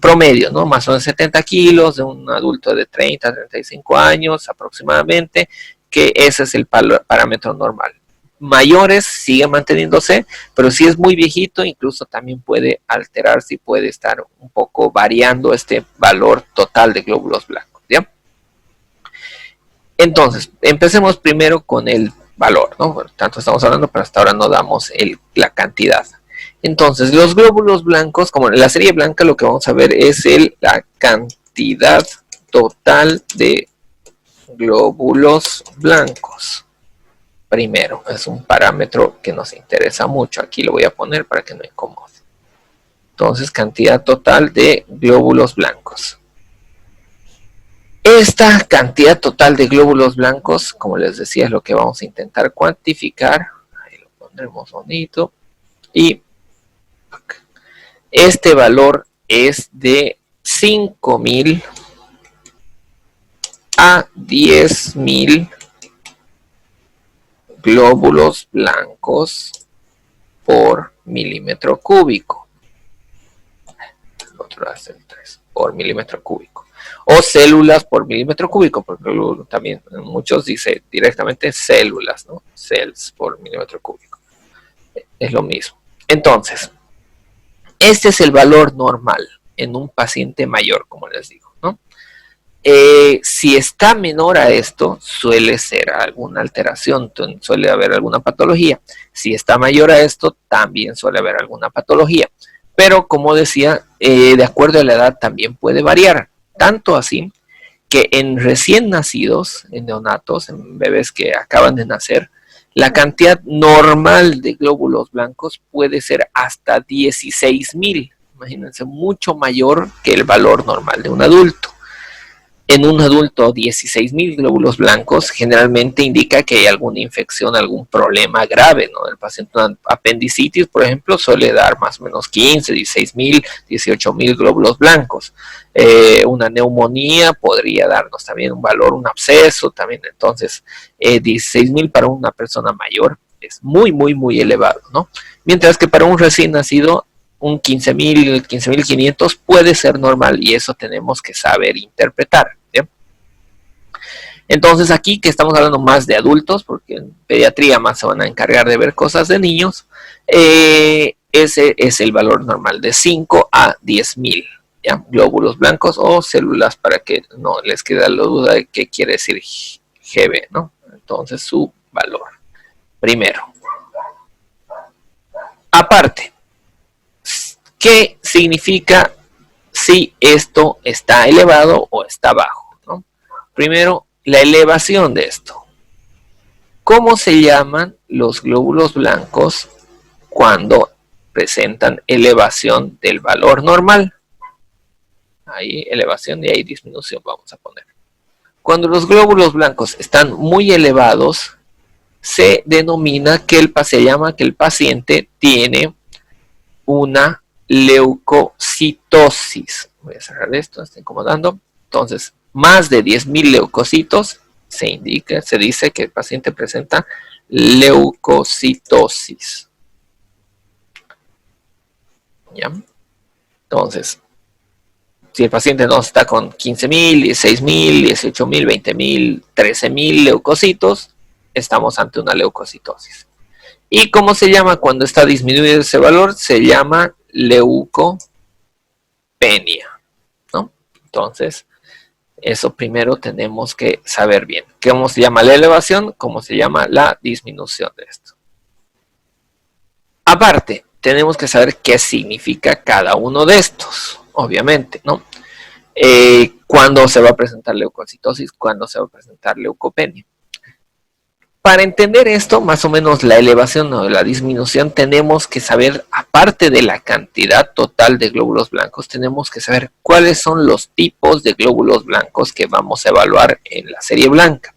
promedio, ¿no? Más o menos 70 kilos, de un adulto de 30 a 35 años aproximadamente, que ese es el parámetro normal. Mayores sigue manteniéndose, pero si es muy viejito, incluso también puede alterarse y puede estar un poco variando este valor total de glóbulos blancos, ¿ya? Entonces, empecemos primero con el valor, ¿no? Bueno, tanto estamos hablando, pero hasta ahora no damos la cantidad. Entonces, los glóbulos blancos, como en la serie blanca, lo que vamos a ver es la cantidad total de glóbulos blancos. Primero, es un parámetro que nos interesa mucho. Aquí lo voy a poner para que no incomode. Entonces, cantidad total de glóbulos blancos. Esta cantidad total de glóbulos blancos, como les decía, es lo que vamos a intentar cuantificar. Ahí lo pondremos bonito. Y este valor es de 5.000 a 10.000 glóbulos blancos por milímetro cúbico. El otro va a ser 3 por milímetro cúbico. O células por milímetro cúbico, porque también muchos dicen directamente células, ¿no? Cells por milímetro cúbico. Es lo mismo. Entonces, este es el valor normal en un paciente mayor, como les digo, ¿no? Si está menor a esto, suele ser alguna alteración, suele haber alguna patología. Si está mayor a esto, también suele haber alguna patología. Pero, como decía, de acuerdo a la edad también puede variar. Tanto así que en recién nacidos, en neonatos, en bebés que acaban de nacer, la cantidad normal de glóbulos blancos puede ser hasta 16,000. Imagínense, mucho mayor que el valor normal de un adulto. En un adulto, 16,000 glóbulos blancos generalmente indica que hay alguna infección, algún problema grave, ¿no? El paciente con apendicitis, por ejemplo, suele dar más o menos 15, 16,000, 18,000 glóbulos blancos. Una neumonía podría darnos también un valor, un absceso también. Entonces, 16,000 para una persona mayor es muy, muy, muy elevado, ¿no? Mientras que para un recién nacido, un 15,000, 15,500 puede ser normal y eso tenemos que saber interpretar. ¿Sí? Entonces aquí que estamos hablando más de adultos, porque en pediatría más se van a encargar de ver cosas de niños, ese es el valor normal de 5 a 10,000 ¿ya? Glóbulos blancos o células, para que no les quede la duda de qué quiere decir GB, ¿no? Entonces su valor primero. Aparte, ¿qué significa si esto está elevado o está bajo? ¿No? Primero, la elevación de esto. ¿Cómo se llaman los glóbulos blancos cuando presentan elevación del valor normal? Ahí elevación y ahí disminución vamos a poner. Cuando los glóbulos blancos están muy elevados, se denomina que se llama que el paciente tiene una leucocitosis. Voy a cerrar esto, está incomodando. Entonces, más de 10,000 leucocitos se dice que el paciente presenta leucocitosis. ¿Ya? Entonces, si el paciente no está con 15,000, 16,000, 18,000, 20,000, 13,000 leucocitos, estamos ante una leucocitosis. ¿Y cómo se llama cuando está disminuido ese valor? Se llama leucopenia, ¿no? Entonces, eso primero tenemos que saber bien. ¿Cómo se llama la elevación? ¿Cómo se llama la disminución de esto? Aparte, tenemos que saber qué significa cada uno de estos, obviamente, ¿no? ¿Cuándo se va a presentar leucocitosis? ¿Cuándo se va a presentar leucopenia? Para entender esto, más o menos la elevación o la disminución, tenemos que saber, aparte de la cantidad total de glóbulos blancos, tenemos que saber cuáles son los tipos de glóbulos blancos que vamos a evaluar en la serie blanca.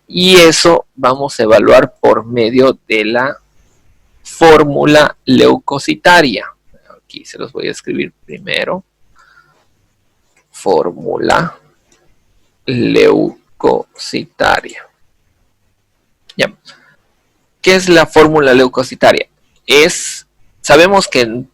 Y eso vamos a evaluar por medio de la fórmula leucocitaria. Aquí se los voy a escribir primero. Fórmula leucocitaria. Ya. ¿Qué es la fórmula leucocitaria? Sabemos que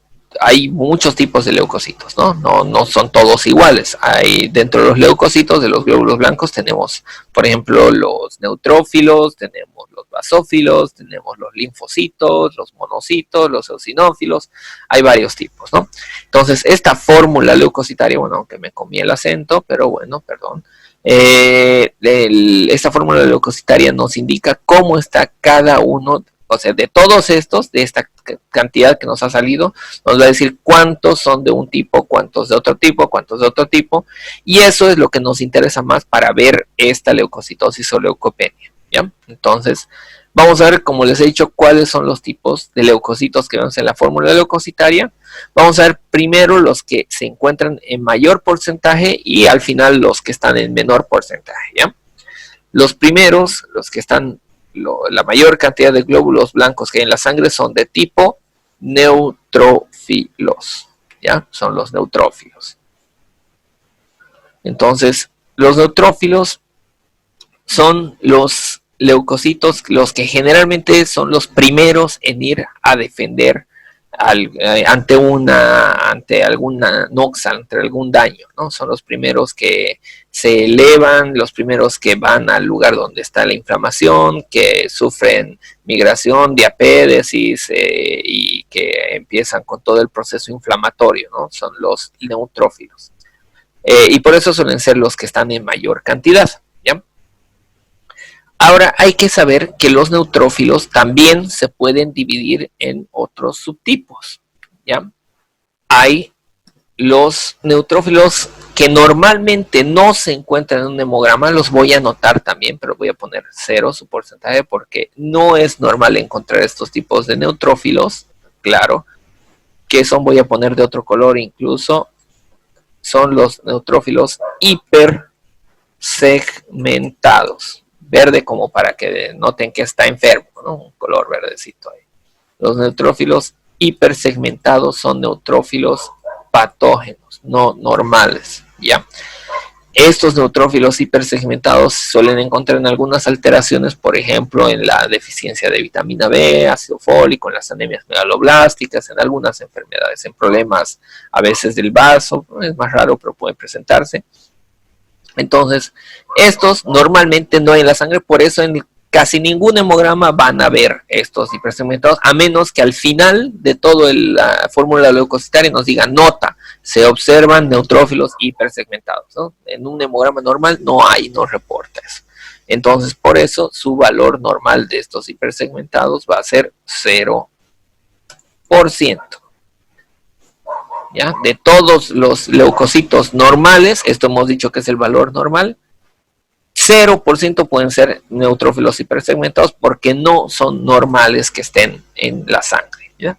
hay muchos tipos de leucocitos, ¿no? No son todos iguales. Hay dentro de los leucocitos, de los glóbulos blancos, tenemos, por ejemplo, los neutrófilos, tenemos los basófilos, tenemos los linfocitos, los monocitos, los eosinófilos. Hay varios tipos, ¿no? Entonces, esta fórmula leucocitaria, bueno, aunque me comí el acento, pero bueno, perdón. Esta fórmula leucocitaria nos indica cómo está cada uno, o sea, de todos estos, de esta cantidad que nos ha salido, nos va a decir cuántos son de un tipo, cuántos de otro tipo, cuántos de otro tipo, y eso es lo que nos interesa más para ver esta leucocitosis o leucopenia, ¿ya? Entonces, vamos a ver, como les he dicho, cuáles son los tipos de leucocitos que vemos en la fórmula leucocitaria. Vamos a ver primero los que se encuentran en mayor porcentaje y al final los que están en menor porcentaje, ¿ya? Los primeros, los que están, la mayor cantidad de glóbulos blancos que hay en la sangre son de tipo neutrófilos, ¿ya? Son los neutrófilos. Entonces, los neutrófilos son los leucocitos, los que generalmente son los primeros en ir a defender ante alguna noxa, ante algún daño, ¿no? Son los primeros que se elevan, los primeros que van al lugar donde está la inflamación, que sufren migración, diapédesis y que empiezan con todo el proceso inflamatorio, ¿no? Son los neutrófilos. Y por eso suelen ser los que están en mayor cantidad, ¿ya? Ahora hay que saber que los neutrófilos también se pueden dividir en otros subtipos, ¿ya? Hay los neutrófilos que normalmente no se encuentran en un hemograma, los voy a anotar también, pero voy a poner 0 su porcentaje porque no es normal encontrar estos tipos de neutrófilos, claro, que son, voy a poner de otro color incluso, son los neutrófilos hipersegmentados. Verde como para que noten que está enfermo, ¿no? Un color verdecito ahí. Los neutrófilos hipersegmentados son neutrófilos patógenos, no normales, ¿ya? Estos neutrófilos hipersegmentados suelen encontrar en algunas alteraciones, por ejemplo, en la deficiencia de vitamina B, ácido fólico, en las anemias megaloblásticas, en algunas enfermedades, en problemas a veces del vaso, es más raro, pero puede presentarse. Entonces, estos normalmente no hay en la sangre, por eso en casi ningún hemograma van a ver estos hipersegmentados, a menos que al final de toda la fórmula leucocitaria nos diga nota, se observan neutrófilos hipersegmentados, ¿no? En un hemograma normal no hay, no reporta eso. Entonces, por eso su valor normal de estos hipersegmentados va a ser 0%. ¿Ya? De todos los leucocitos normales, esto hemos dicho que es el valor normal, 0% pueden ser neutrófilos hipersegmentados porque no son normales que estén en la sangre, ¿ya?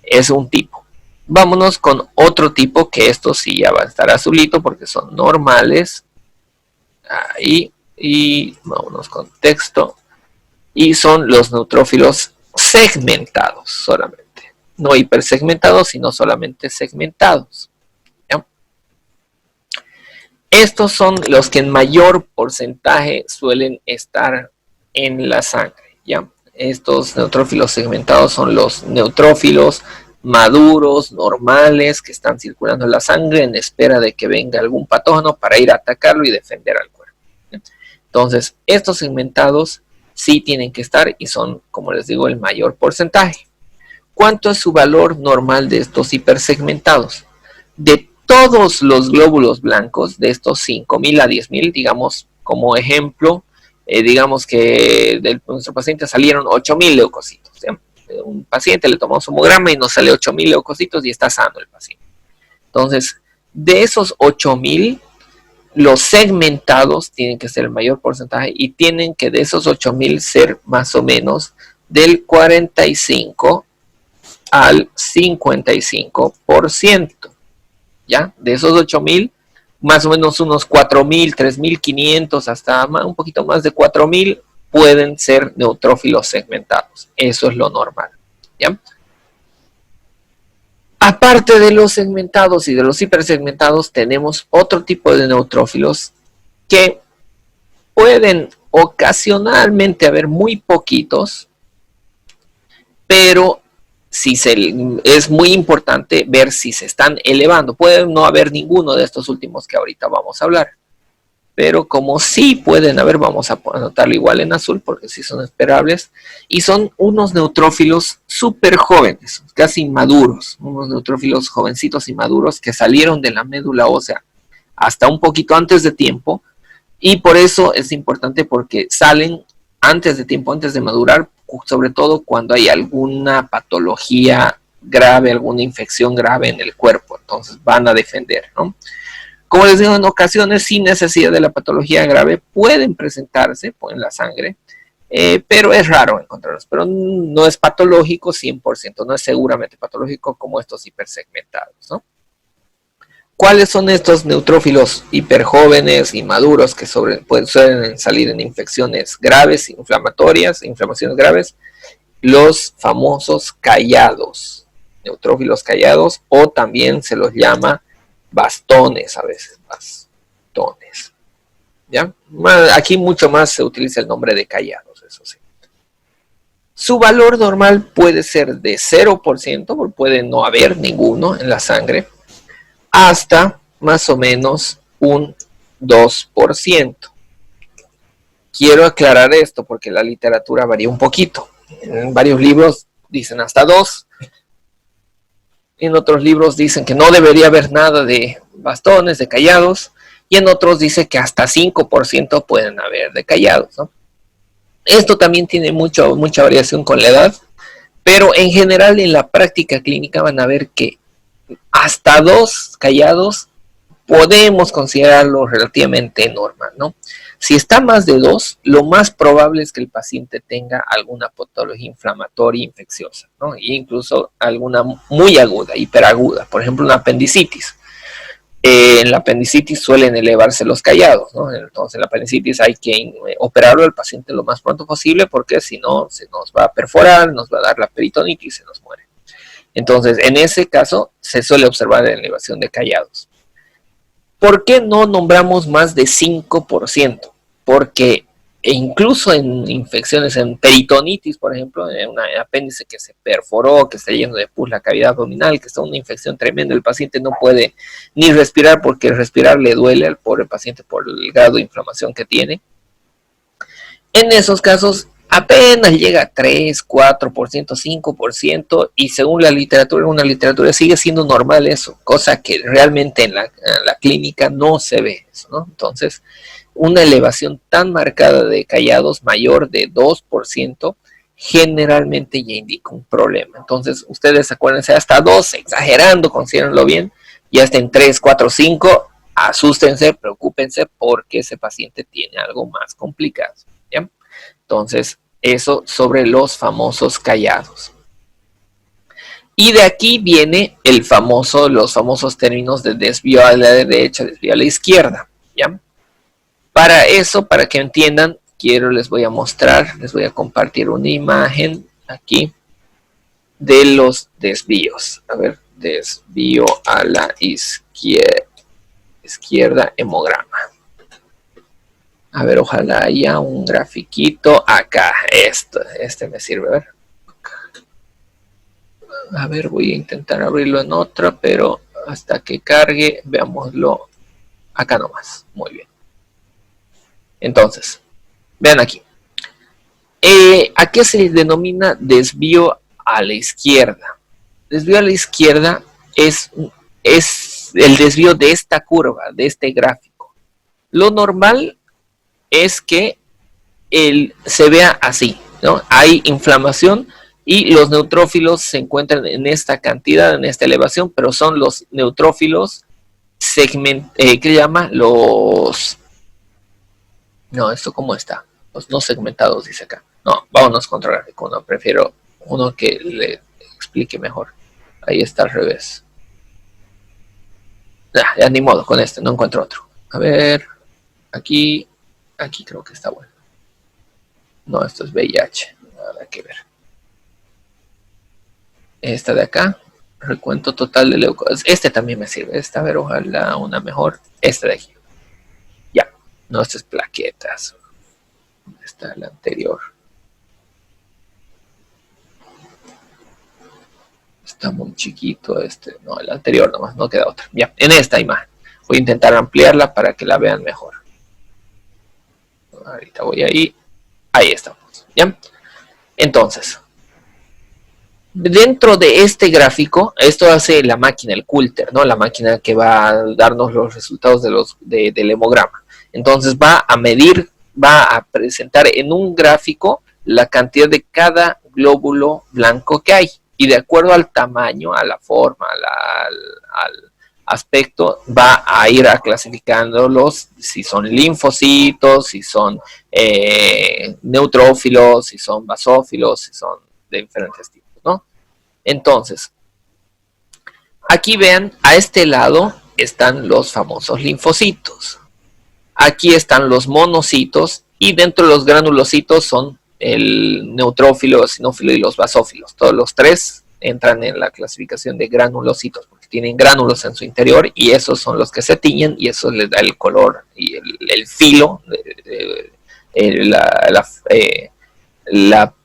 Es un tipo. Vámonos con otro tipo, que esto sí ya va a estar azulito porque son normales. Ahí, y vámonos con texto. Y son los neutrófilos segmentados solamente. No hipersegmentados, sino solamente segmentados, ¿ya? Estos son los que en mayor porcentaje suelen estar en la sangre, ¿ya? Estos neutrófilos segmentados son los neutrófilos maduros, normales, que están circulando en la sangre en espera de que venga algún patógeno para ir a atacarlo y defender al cuerpo, ¿ya? Entonces, estos segmentados sí tienen que estar y son, como les digo, el mayor porcentaje. ¿Cuánto es su valor normal de estos hipersegmentados? De todos los glóbulos blancos, de estos 5.000 a 10.000, digamos, como ejemplo, digamos que de nuestro paciente salieron 8.000 leucocitos, ¿sí? Un paciente le tomamos un hemograma y nos sale 8.000 leucocitos y está sano el paciente. Entonces, de esos 8.000, los segmentados tienen que ser el mayor porcentaje y tienen que de esos 8.000 ser más o menos del 45 al 55%, ¿ya? De esos 8.000, más o menos unos 4.000, 3.500, hasta un poquito más de 4.000 pueden ser neutrófilos segmentados. Eso es lo normal, ¿ya? Aparte de los segmentados y de los hipersegmentados, tenemos otro tipo de neutrófilos que pueden ocasionalmente haber muy poquitos, pero es muy importante ver si se están elevando. Puede no haber ninguno de estos últimos que ahorita vamos a hablar, pero como sí pueden haber, vamos a anotarlo igual en azul porque sí son esperables, y son unos neutrófilos súper jóvenes, casi maduros, unos neutrófilos jovencitos y maduros que salieron de la médula ósea hasta un poquito antes de tiempo, y por eso es importante porque salen antes de tiempo, antes de madurar, sobre todo cuando hay alguna patología grave, alguna infección grave en el cuerpo, entonces van a defender, ¿no? Como les digo, en ocasiones sin necesidad de la patología grave pueden presentarse en la sangre, pero es raro encontrarlos, pero no es patológico 100%, no es seguramente patológico como estos hipersegmentados, ¿no? ¿Cuáles son estos neutrófilos hiperjóvenes y maduros que suelen salir en infecciones graves, inflamaciones graves? Los famosos callados, neutrófilos callados, o también se los llama bastones a veces, bastones, ¿ya? Aquí mucho más se utiliza el nombre de callados, eso sí. Su valor normal puede ser de 0%, porque puede no haber ninguno en la sangre, hasta más o menos un 2%. Quiero aclarar esto porque la literatura varía un poquito. En varios libros dicen hasta 2. En otros libros dicen que no debería haber nada de bastones, de callados. Y en otros dice que hasta 5% pueden haber de callados, ¿no? Esto también tiene mucha variación con la edad. Pero en general en la práctica clínica van a ver que hasta 2 callados podemos considerarlo relativamente normal, ¿no? Si está más de 2, lo más probable es que el paciente tenga alguna patología inflamatoria infecciosa, ¿no? E incluso alguna muy aguda, hiperaguda, por ejemplo una apendicitis. En la apendicitis suelen elevarse los callados, ¿no? Entonces en la apendicitis hay que operarlo al paciente lo más pronto posible porque si no se nos va a perforar, nos va a dar la peritonitis y se nos muere. Entonces en ese caso se suele observar la elevación de callados. ¿Por qué no nombramos más de 5%? Porque incluso en infecciones, en peritonitis, por ejemplo, en un apéndice que se perforó, que está lleno de pus, la cavidad abdominal, que está una infección tremenda, el paciente no puede ni respirar porque respirar le duele al pobre paciente por el grado de inflamación que tiene. En esos casos apenas llega a 3, 4%, 5%, y según la literatura, una literatura sigue siendo normal eso, cosa que realmente en la clínica no se ve eso, ¿no? Entonces, una elevación tan marcada de callados mayor de 2% generalmente ya indica un problema. Entonces, ustedes acuérdense, hasta 2, exagerando, considérenlo bien, y hasta en 3, 4, 5, asústense, preocúpense porque ese paciente tiene algo más complicado, ¿ya? Entonces, eso sobre los famosos callados. Y de aquí viene los famosos términos de desvío a la derecha, desvío a la izquierda, ¿ya? Para eso, para que entiendan, les voy a mostrar, les voy a compartir una imagen aquí de los desvíos. A ver, desvío a la izquierda, hemograma. A ver, ojalá haya un grafiquito acá. Este me sirve, a ver, voy a intentar abrirlo en otra, pero hasta que cargue, veámoslo acá nomás. Muy bien. Entonces, vean aquí. ¿A qué se denomina desvío a la izquierda? Desvío a la izquierda es el desvío de esta curva, de este gráfico. Lo normal es que se vea así, ¿no? Hay inflamación y los neutrófilos se encuentran en esta cantidad, en esta elevación, pero son los neutrófilos ¿qué se llama? No, ¿esto cómo está? Los no segmentados, dice acá. No, vámonos contra gráfico. No, prefiero uno que le explique mejor. Ahí está al revés. Ya ni modo, con este, no encuentro otro. A ver, aquí creo que está bueno. No, esto es VIH, nada que ver. Esta de acá, recuento total de leucocitos. Este también me sirve. Esta, a ver, ojalá una mejor. Esta de aquí. Ya, no, estas es plaquetas. Esta es la anterior. Está muy chiquito este. No, el anterior nomás, no queda otra. Ya, en esta imagen. Voy a intentar ampliarla para que la vean mejor. Ahorita voy ahí. Ahí estamos. ¿Ya? Entonces, dentro de este gráfico, esto hace la máquina, el Coulter, ¿no? La máquina que va a darnos los resultados del hemograma. Entonces va a medir, va a presentar en un gráfico la cantidad de cada glóbulo blanco que hay. Y de acuerdo al tamaño, a la forma, al aspecto, va a ir clasificándolos, si son linfocitos, si son neutrófilos, si son basófilos, si son de diferentes tipos, ¿no? Entonces, aquí vean, a este lado están los famosos linfocitos. Aquí están los monocitos y dentro de los granulocitos son el neutrófilo, el eosinófilo y los basófilos. Todos los tres entran en la clasificación de granulocitos porque tienen gránulos en su interior y esos son los que se tiñen y eso les da el color y el filo, la,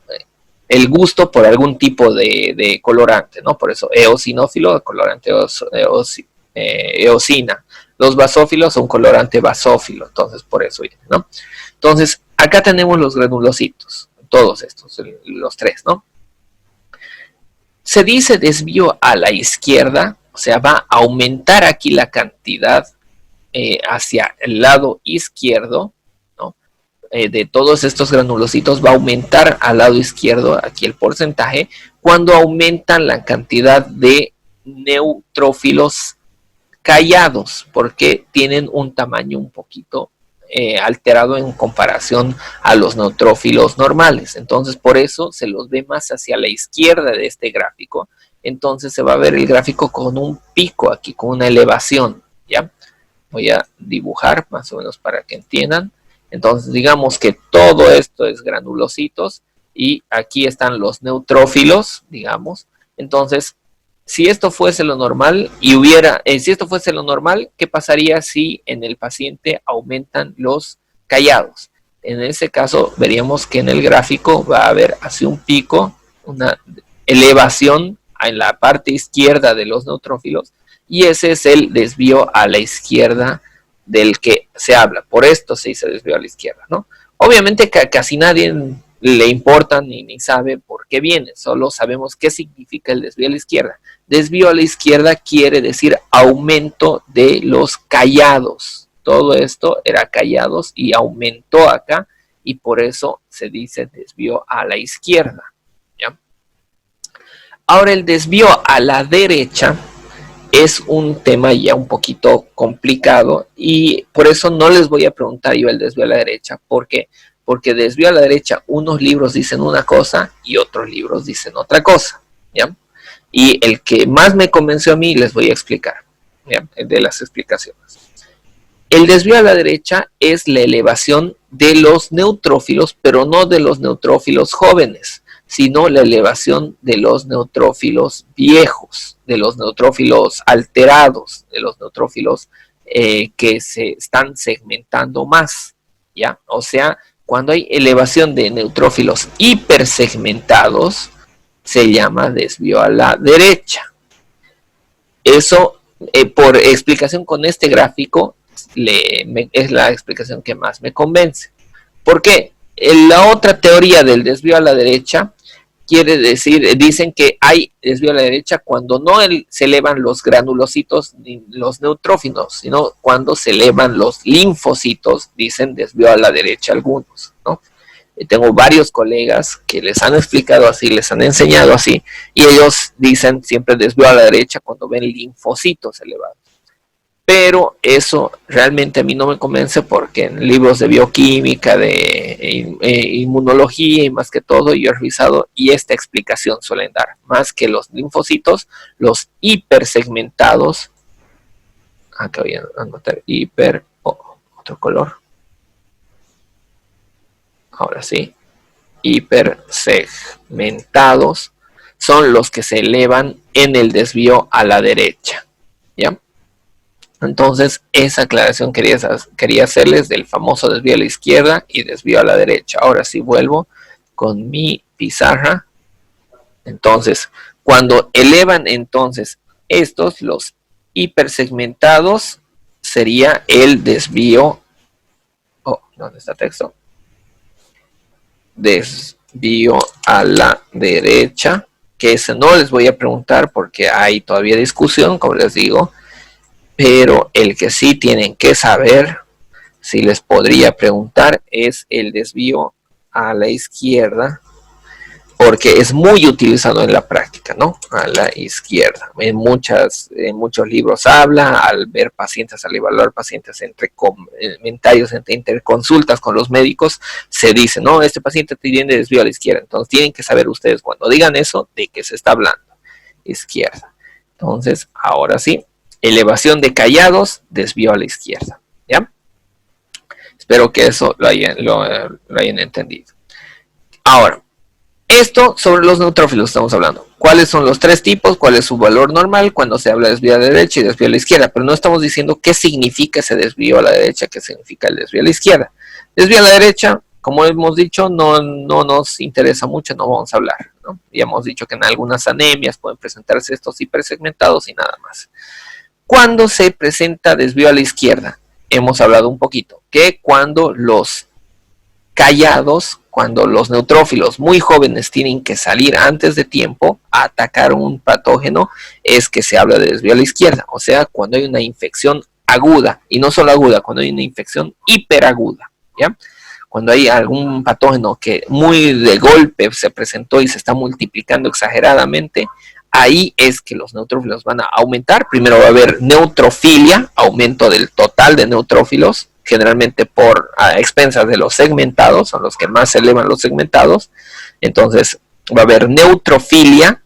el gusto por algún tipo de colorante, ¿no? Por eso eosinófilo, colorante eosina. Los basófilos son colorante basófilo, entonces por eso viene, ¿no? Entonces, acá tenemos los granulocitos, todos estos, los tres, ¿no? Se dice desvío a la izquierda, o sea, va a aumentar aquí la cantidad hacia el lado izquierdo, ¿no? De todos estos granulocitos va a aumentar al lado izquierdo, aquí el porcentaje, cuando aumentan la cantidad de neutrófilos callados, porque tienen un tamaño un poquito alterado en comparación a los neutrófilos normales. Entonces, por eso se los ve más hacia la izquierda de este gráfico. Entonces, se va a ver el gráfico con un pico aquí, con una elevación, ¿ya? Voy a dibujar más o menos para que entiendan. Entonces, digamos que todo esto es granulocitos y aquí están los neutrófilos, digamos. Entonces, si esto fuese lo normal ¿qué pasaría si en el paciente aumentan los callados? En ese caso, veríamos que en el gráfico va a haber así un pico, una elevación en la parte izquierda de los neutrófilos, y ese es el desvío a la izquierda del que se habla. Por esto se dice desvío a la izquierda, ¿no? Obviamente casi nadie le importa ni sabe por qué viene, solo sabemos qué significa el desvío a la izquierda. Desvío a la izquierda quiere decir aumento de los callados. Todo esto era callados y aumentó acá y por eso se dice desvío a la izquierda, ¿ya? Ahora el desvío a la derecha es un tema ya un poquito complicado y por eso no les voy a preguntar yo el desvío a la derecha. ¿Por qué? Porque desvío a la derecha, unos libros dicen una cosa y otros libros dicen otra cosa, ¿ya? Y el que más me convenció a mí les voy a explicar, ¿ya? De las explicaciones. El desvío a la derecha es la elevación de los neutrófilos, pero no de los neutrófilos jóvenes, sino la elevación de los neutrófilos viejos, de los neutrófilos alterados, de los neutrófilos que se están segmentando más, ¿ya? O sea, cuando hay elevación de neutrófilos hipersegmentados, se llama desvío a la derecha. Eso, por explicación con este gráfico, es la explicación que más me convence. ¿Por qué? La otra teoría del desvío a la derecha quiere decir, dicen que hay desvío a la derecha cuando no se elevan los granulocitos ni los neutrófilos, sino cuando se elevan los linfocitos, dicen desvío a la derecha algunos, ¿no? Tengo varios colegas que les han explicado así, les han enseñado así, y ellos dicen siempre desvío a la derecha cuando ven linfocitos elevados. Pero eso realmente a mí no me convence porque en libros de bioquímica, de inmunología y más que todo yo he revisado y esta explicación suelen dar. Más que los linfocitos, los hipersegmentados, acá voy a anotar otro color. Ahora sí, hipersegmentados son los que se elevan en el desvío a la derecha, ¿ya? Entonces, esa aclaración quería hacerles del famoso desvío a la izquierda y desvío a la derecha. Ahora sí vuelvo con mi pizarra. Entonces, cuando elevan entonces estos, los hipersegmentados, sería el desvío. ¿Dónde está el texto? Desvío a la derecha, que ese no les voy a preguntar porque hay todavía discusión, como les digo. Pero el que sí tienen que saber, si les podría preguntar, es el desvío a la izquierda, porque es muy utilizado en la práctica, ¿no? A la izquierda. En muchos libros habla, al ver pacientes, al evaluar pacientes entre comentarios, entre interconsultas con los médicos, se dice, no, este paciente tiene desvío a la izquierda. Entonces tienen que saber ustedes cuando digan eso, de qué se está hablando. Izquierda. Entonces, ahora sí. Elevación de callados, desvío a la izquierda, ¿ya? Espero que eso lo hayan entendido. Ahora, Esto sobre los neutrófilos estamos hablando. ¿Cuáles son los tres tipos? ¿Cuál es su valor normal cuando se habla de desvío a la derecha y desvío a la izquierda? Pero no estamos diciendo qué significa ese desvío a la derecha, qué significa el desvío a la izquierda. Desvío a la derecha, como hemos dicho, no nos interesa mucho, no vamos a hablar, ¿no? Ya hemos dicho que en algunas anemias pueden presentarse estos hipersegmentados y nada más. ¿Cuándo se presenta desvío a la izquierda? Hemos hablado un poquito, que cuando los callados, cuando los neutrófilos muy jóvenes tienen que salir antes de tiempo a atacar un patógeno, es que se habla de desvío a la izquierda. O sea, cuando hay una infección aguda, y no solo aguda, cuando hay una infección hiperaguda, ¿ya? Cuando hay algún patógeno que muy de golpe se presentó y se está multiplicando exageradamente, ahí es que los neutrófilos van a aumentar. Primero va a haber neutrofilia, aumento del total de neutrófilos, generalmente por expensas de los segmentados, son los que más se elevan los segmentados. Entonces va a haber neutrofilia,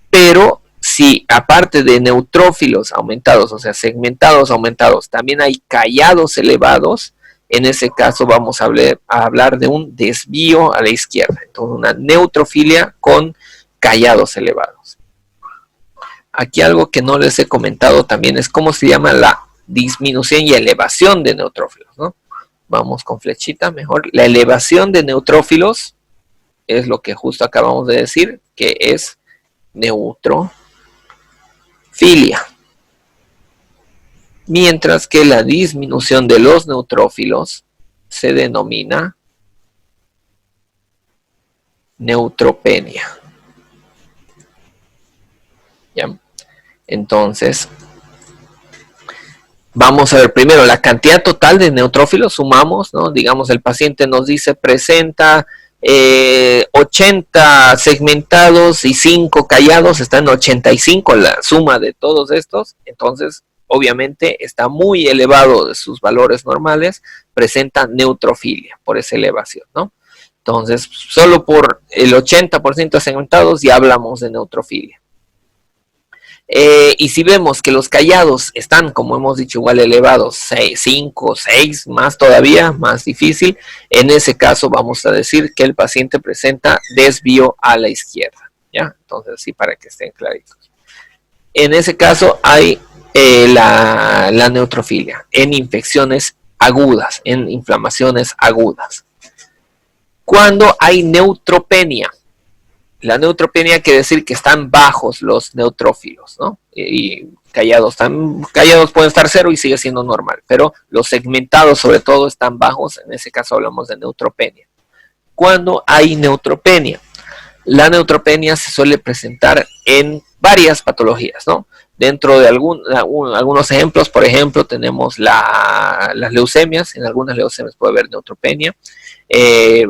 pero si aparte de neutrófilos aumentados, o sea, segmentados aumentados, también hay callados elevados, en ese caso vamos a hablar de un desvío a la izquierda. Entonces una neutrofilia con callados elevados. Aquí algo que no les he comentado también es cómo se llama la disminución y elevación de neutrófilos, ¿no? Vamos con flechita mejor. La elevación de neutrófilos es lo que justo acabamos de decir, que es neutrofilia. Mientras que la disminución de los neutrófilos se denomina neutropenia. ¿Ya? Entonces, vamos a ver primero la cantidad total de neutrófilos, sumamos, ¿no? Digamos, el paciente nos dice presenta 80 segmentados y 5 callados, está en 85 la suma de todos estos, entonces obviamente está muy elevado de sus valores normales, presenta neutrofilia por esa elevación, ¿no? Entonces, solo por el 80% de segmentados ya hablamos de neutrofilia. Y si vemos que los callados están, como hemos dicho, igual elevados, 5, 6, más todavía, más difícil, en ese caso vamos a decir que el paciente presenta desvío a la izquierda, ¿ya? Entonces, sí, para que estén claritos. En ese caso hay la neutrofilia en infecciones agudas, en inflamaciones agudas. Cuando hay neutropenia, la neutropenia quiere decir que están bajos los neutrófilos, ¿no? Y callados pueden estar 0 y sigue siendo normal, pero los segmentados sobre todo están bajos, en ese caso hablamos de neutropenia. Cuando hay neutropenia, la neutropenia se suele presentar en varias patologías, ¿no? Dentro de algunos ejemplos, por ejemplo, tenemos las leucemias. En algunas leucemias puede haber neutropenia.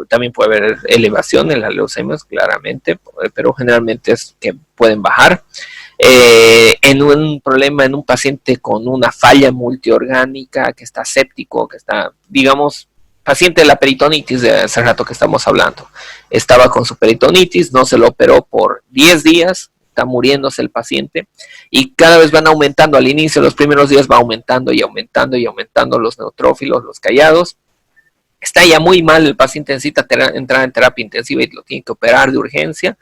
También puede haber elevación en las leucemias, claramente, pero generalmente es que pueden bajar. En un problema, en un paciente con una falla multiorgánica, que está séptico, que está, digamos, paciente de la peritonitis de hace rato que estamos hablando. Estaba con su peritonitis, no se lo operó por 10 días, está muriéndose el paciente, y cada vez van aumentando. Al inicio, los primeros días va aumentando y aumentando y aumentando los neutrófilos, los callados. Está ya muy mal, el paciente necesita entrar en terapia intensiva y lo tiene que operar de urgencia.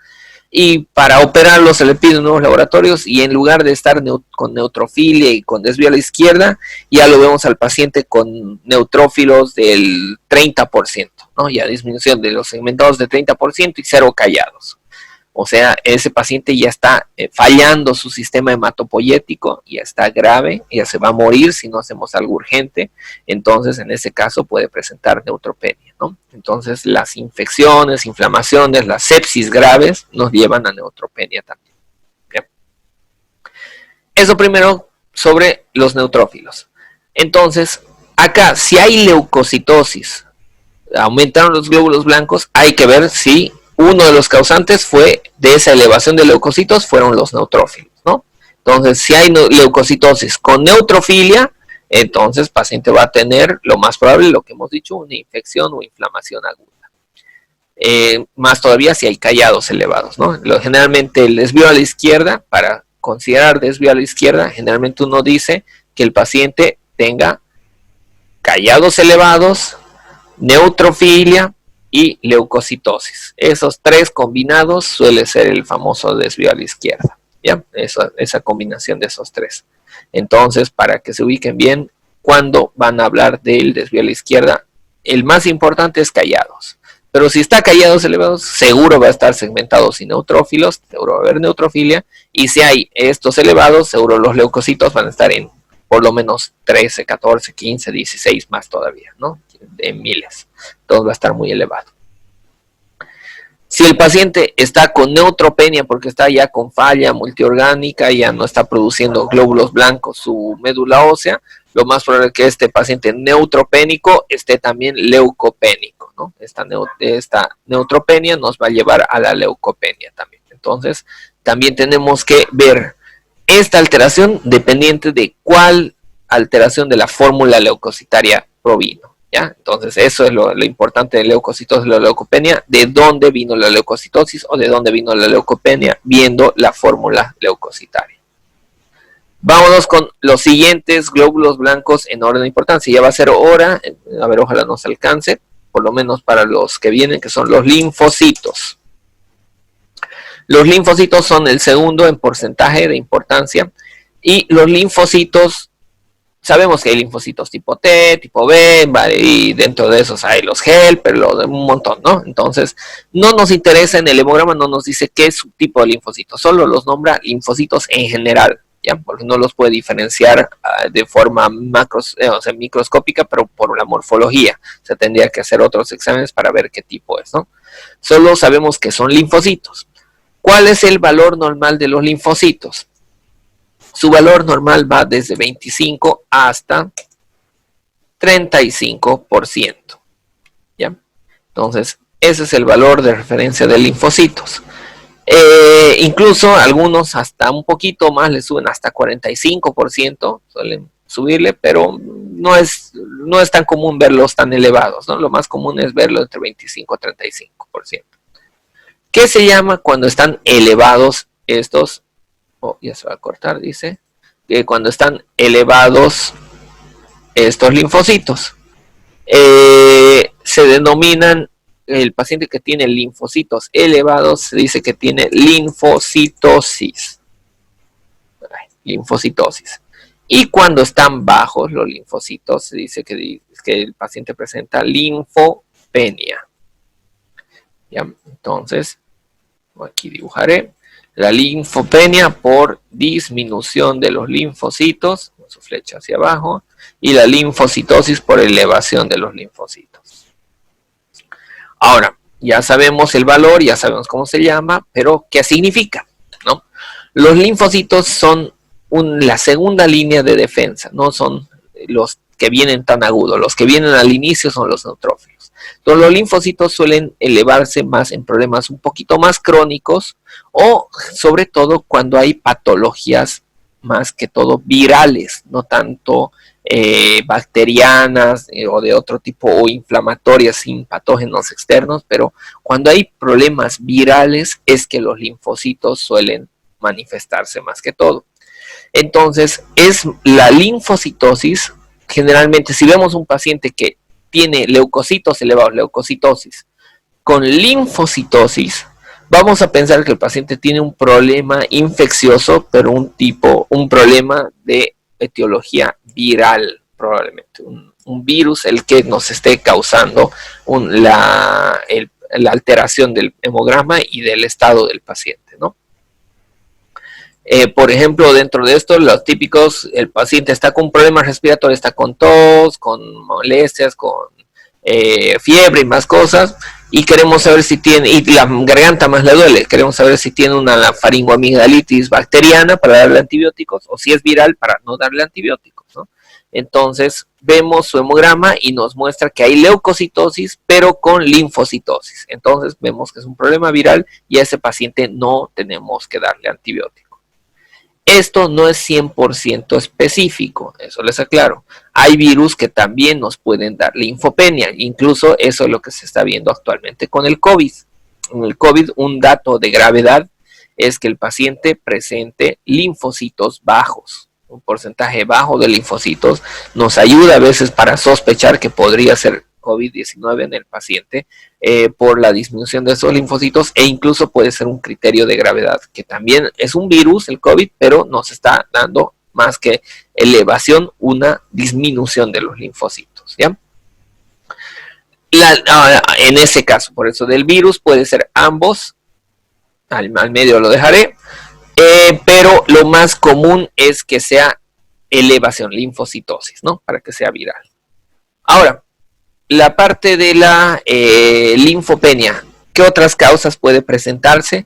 Y para operarlo se le piden nuevos laboratorios, y en lugar de estar con neutrofilia y con desvío a la izquierda, ya lo vemos al paciente con neutrófilos del 30%, ¿no? Ya disminución de los segmentados de 30% y 0 callados. O sea, ese paciente ya está fallando su sistema hematopoyético, ya está grave, ya se va a morir si no hacemos algo urgente. Entonces, en ese caso puede presentar neutropenia, ¿no? Entonces, las infecciones, inflamaciones, las sepsis graves nos llevan a neutropenia también. ¿Bien? Eso primero sobre los neutrófilos. Entonces, acá, si hay leucocitosis, aumentaron los glóbulos blancos, hay que ver si uno de los causantes fue de esa elevación de leucocitos fueron los neutrófilos, ¿no? Entonces, si hay leucocitosis con neutrofilia, entonces el paciente va a tener, lo más probable, lo que hemos dicho, una infección o inflamación aguda. Más todavía si hay callados elevados, ¿no? Generalmente el desvío a la izquierda, para considerar desvío a la izquierda, generalmente uno dice que el paciente tenga callados elevados, neutrofilia, y leucocitosis. Esos tres combinados suele ser el famoso desvío a la izquierda. ¿Ya? Esa combinación de esos tres. Entonces, para que se ubiquen bien, cuando van a hablar del desvío a la izquierda, el más importante es callados. Pero si está callados elevados, seguro va a estar segmentado sin neutrófilos, seguro va a haber neutrofilia, y si hay estos elevados, seguro los leucocitos van a estar en por lo menos 13, 14, 15, 16 más todavía, ¿no? De miles. Entonces va a estar muy elevado. Si el paciente está con neutropenia porque está ya con falla multiorgánica, ya no está produciendo glóbulos blancos su médula ósea, lo más probable es que este paciente neutropénico esté también leucopénico, ¿no? Esta neutropenia nos va a llevar a la leucopenia también. Entonces, también tenemos que ver esta alteración dependiente de cuál alteración de la fórmula leucocitaria provino. ¿Ya? Entonces eso es lo importante de leucocitosis y la leucopenia, de dónde vino la leucocitosis o de dónde vino la leucopenia, viendo la fórmula leucocitaria. Vámonos con los siguientes glóbulos blancos en orden de importancia. Ya va a ser hora, a ver, ojalá nos alcance, por lo menos para los que vienen, que son los linfocitos. Los linfocitos son el segundo en porcentaje de importancia, y los linfocitos, sabemos que hay linfocitos tipo T, tipo B, ¿vale? Y dentro de esos hay los helper, un montón, ¿no? Entonces, no nos interesa en el hemograma, no nos dice qué subtipo de linfocitos, solo los nombra linfocitos en general, ¿ya? Porque no los puede diferenciar de forma microscópica, pero por la morfología. Se tendría que hacer otros exámenes para ver qué tipo es, ¿no? Solo sabemos que son linfocitos. ¿Cuál es el valor normal de los linfocitos? Su valor normal va desde 25 hasta 35%. ¿Ya? Entonces, ese es el valor de referencia de linfocitos. Incluso algunos hasta un poquito más le suben hasta 45%, suelen subirle, pero no es tan común verlos tan elevados, ¿no? Lo más común es verlo entre 25 y 35%. ¿Qué se llama cuando están elevados estos? Oh, ya se va a cortar, dice. Que cuando están elevados estos linfocitos, se denominan, el paciente que tiene linfocitos elevados, se dice que tiene linfocitosis. Linfocitosis. Y cuando están bajos los linfocitos, se dice que el paciente presenta linfopenia. ¿Ya? Entonces, aquí dibujaré la linfopenia por disminución de los linfocitos, con su flecha hacia abajo, y la linfocitosis por elevación de los linfocitos. Ahora, ya sabemos el valor, ya sabemos cómo se llama, pero ¿qué significa? ¿No? Los linfocitos son la segunda línea de defensa, no son los que vienen tan agudos, los que vienen al inicio son los neutrófilos. Entonces, los linfocitos suelen elevarse más en problemas un poquito más crónicos, o sobre todo cuando hay patologías más que todo virales, no tanto bacterianas o de otro tipo, o inflamatorias sin patógenos externos, pero cuando hay problemas virales es que los linfocitos suelen manifestarse más que todo. Entonces, es la linfocitosis, generalmente si vemos un paciente que tiene leucocitos elevados, leucocitosis, con linfocitosis, vamos a pensar que el paciente tiene un problema infeccioso, pero un problema de etiología viral, probablemente un virus el que nos esté causando la alteración del hemograma y del estado del paciente, ¿no? Por ejemplo, dentro de esto, los típicos, el paciente está con problemas respiratorios, está con tos, con molestias, con fiebre y más cosas, y queremos saber si tiene, y la garganta más le duele, queremos saber si tiene una faringoamigdalitis bacteriana para darle antibióticos, o si es viral para no darle antibióticos, ¿no? Entonces, vemos su hemograma y nos muestra que hay leucocitosis, pero con linfocitosis. Entonces, vemos que es un problema viral y a ese paciente no tenemos que darle antibióticos. Esto no es 100% específico, eso les aclaro. Hay virus que también nos pueden dar linfopenia, incluso eso es lo que se está viendo actualmente con el COVID. En el COVID, un dato de gravedad es que el paciente presente linfocitos bajos. Un porcentaje bajo de linfocitos nos ayuda a veces para sospechar que podría ser COVID-19 en el paciente por la disminución de esos linfocitos, e incluso puede ser un criterio de gravedad, que también es un virus, el COVID, pero nos está dando más que elevación, una disminución de los linfocitos, ¿ya? En ese caso, por eso del virus, puede ser ambos, al medio lo dejaré, pero lo más común es que sea elevación, linfocitosis, ¿no? Para que sea viral. Ahora, la parte de la linfopenia, ¿qué otras causas puede presentarse?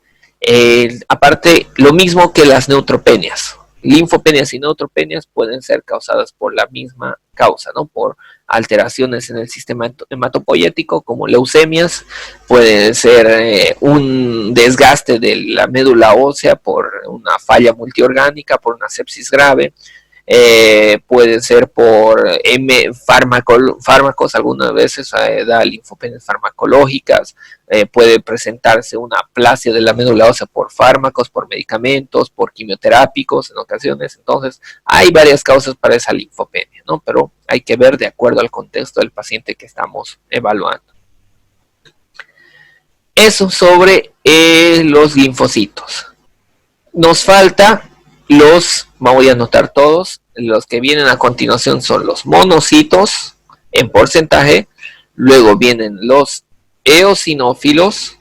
Aparte, lo mismo que las neutropenias. Linfopenias y neutropenias pueden ser causadas por la misma causa, ¿no? Por alteraciones en el sistema hematopoyético, como leucemias, puede ser un desgaste de la médula ósea por una falla multiorgánica, por una sepsis grave, puede ser por fármacos, algunas veces da linfopenias farmacológicas, puede presentarse una aplasia de la médula ósea por fármacos, por medicamentos, por quimioterápicos en ocasiones. Entonces hay varias causas para esa linfopenia, ¿no? Pero hay que ver de acuerdo al contexto del paciente que estamos evaluando. Eso sobre los linfocitos. Nos falta voy a anotar todos, los que vienen a continuación son los monocitos en porcentaje, luego vienen los eosinófilos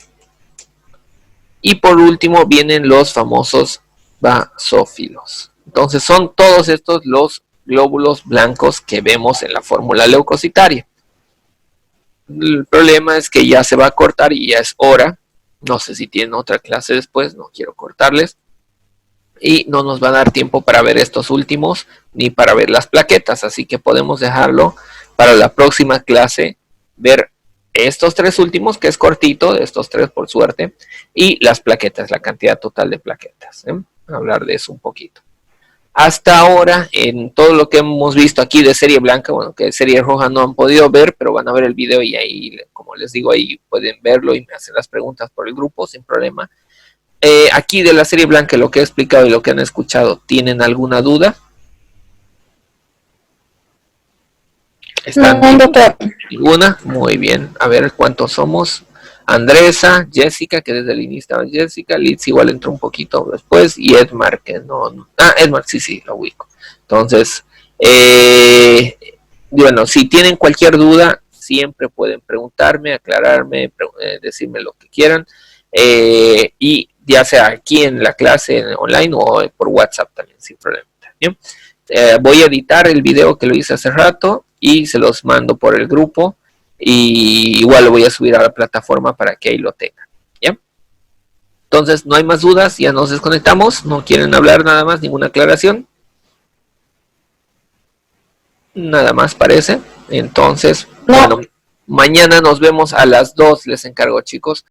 y por último vienen los famosos basófilos. Entonces son todos estos los glóbulos blancos que vemos en la fórmula leucocitaria. El problema es que ya se va a cortar y ya es hora. No sé si tienen otra clase después, no quiero cortarles. Y no nos va a dar tiempo para ver estos últimos ni para ver las plaquetas, así que podemos dejarlo para la próxima clase, ver estos tres últimos, que es cortito, de estos tres por suerte, y las plaquetas, la cantidad total de plaquetas, hablar de eso un poquito. Hasta ahora, en todo lo que hemos visto aquí de serie blanca, bueno, que de serie roja no han podido ver, pero van a ver el video y ahí, como les digo, ahí pueden verlo y me hacen las preguntas por el grupo sin problema. Aquí de la serie blanca, lo que he explicado y lo que han escuchado, ¿tienen alguna duda? ¿Están? ¿Ninguna? Muy bien. A ver cuántos somos. Andresa, Jessica, que desde el inicio estaba Jessica, Liz igual entró un poquito después, y Edmar, que no. Edmar, sí, lo ubico. Entonces, bueno, si tienen cualquier duda, siempre pueden preguntarme, aclararme, decirme lo que quieran. Y ya sea aquí en la clase online o por WhatsApp también, sin problema. ¿Bien? Voy a editar el video que lo hice hace rato y se los mando por el grupo, y igual lo voy a subir a la plataforma para que ahí lo tengan. ¿Ya? Entonces, no hay más dudas, ya nos desconectamos. ¿No quieren hablar nada más, ninguna aclaración? Nada más parece. Entonces, no. Bueno, mañana nos vemos a las 2, les encargo, chicos.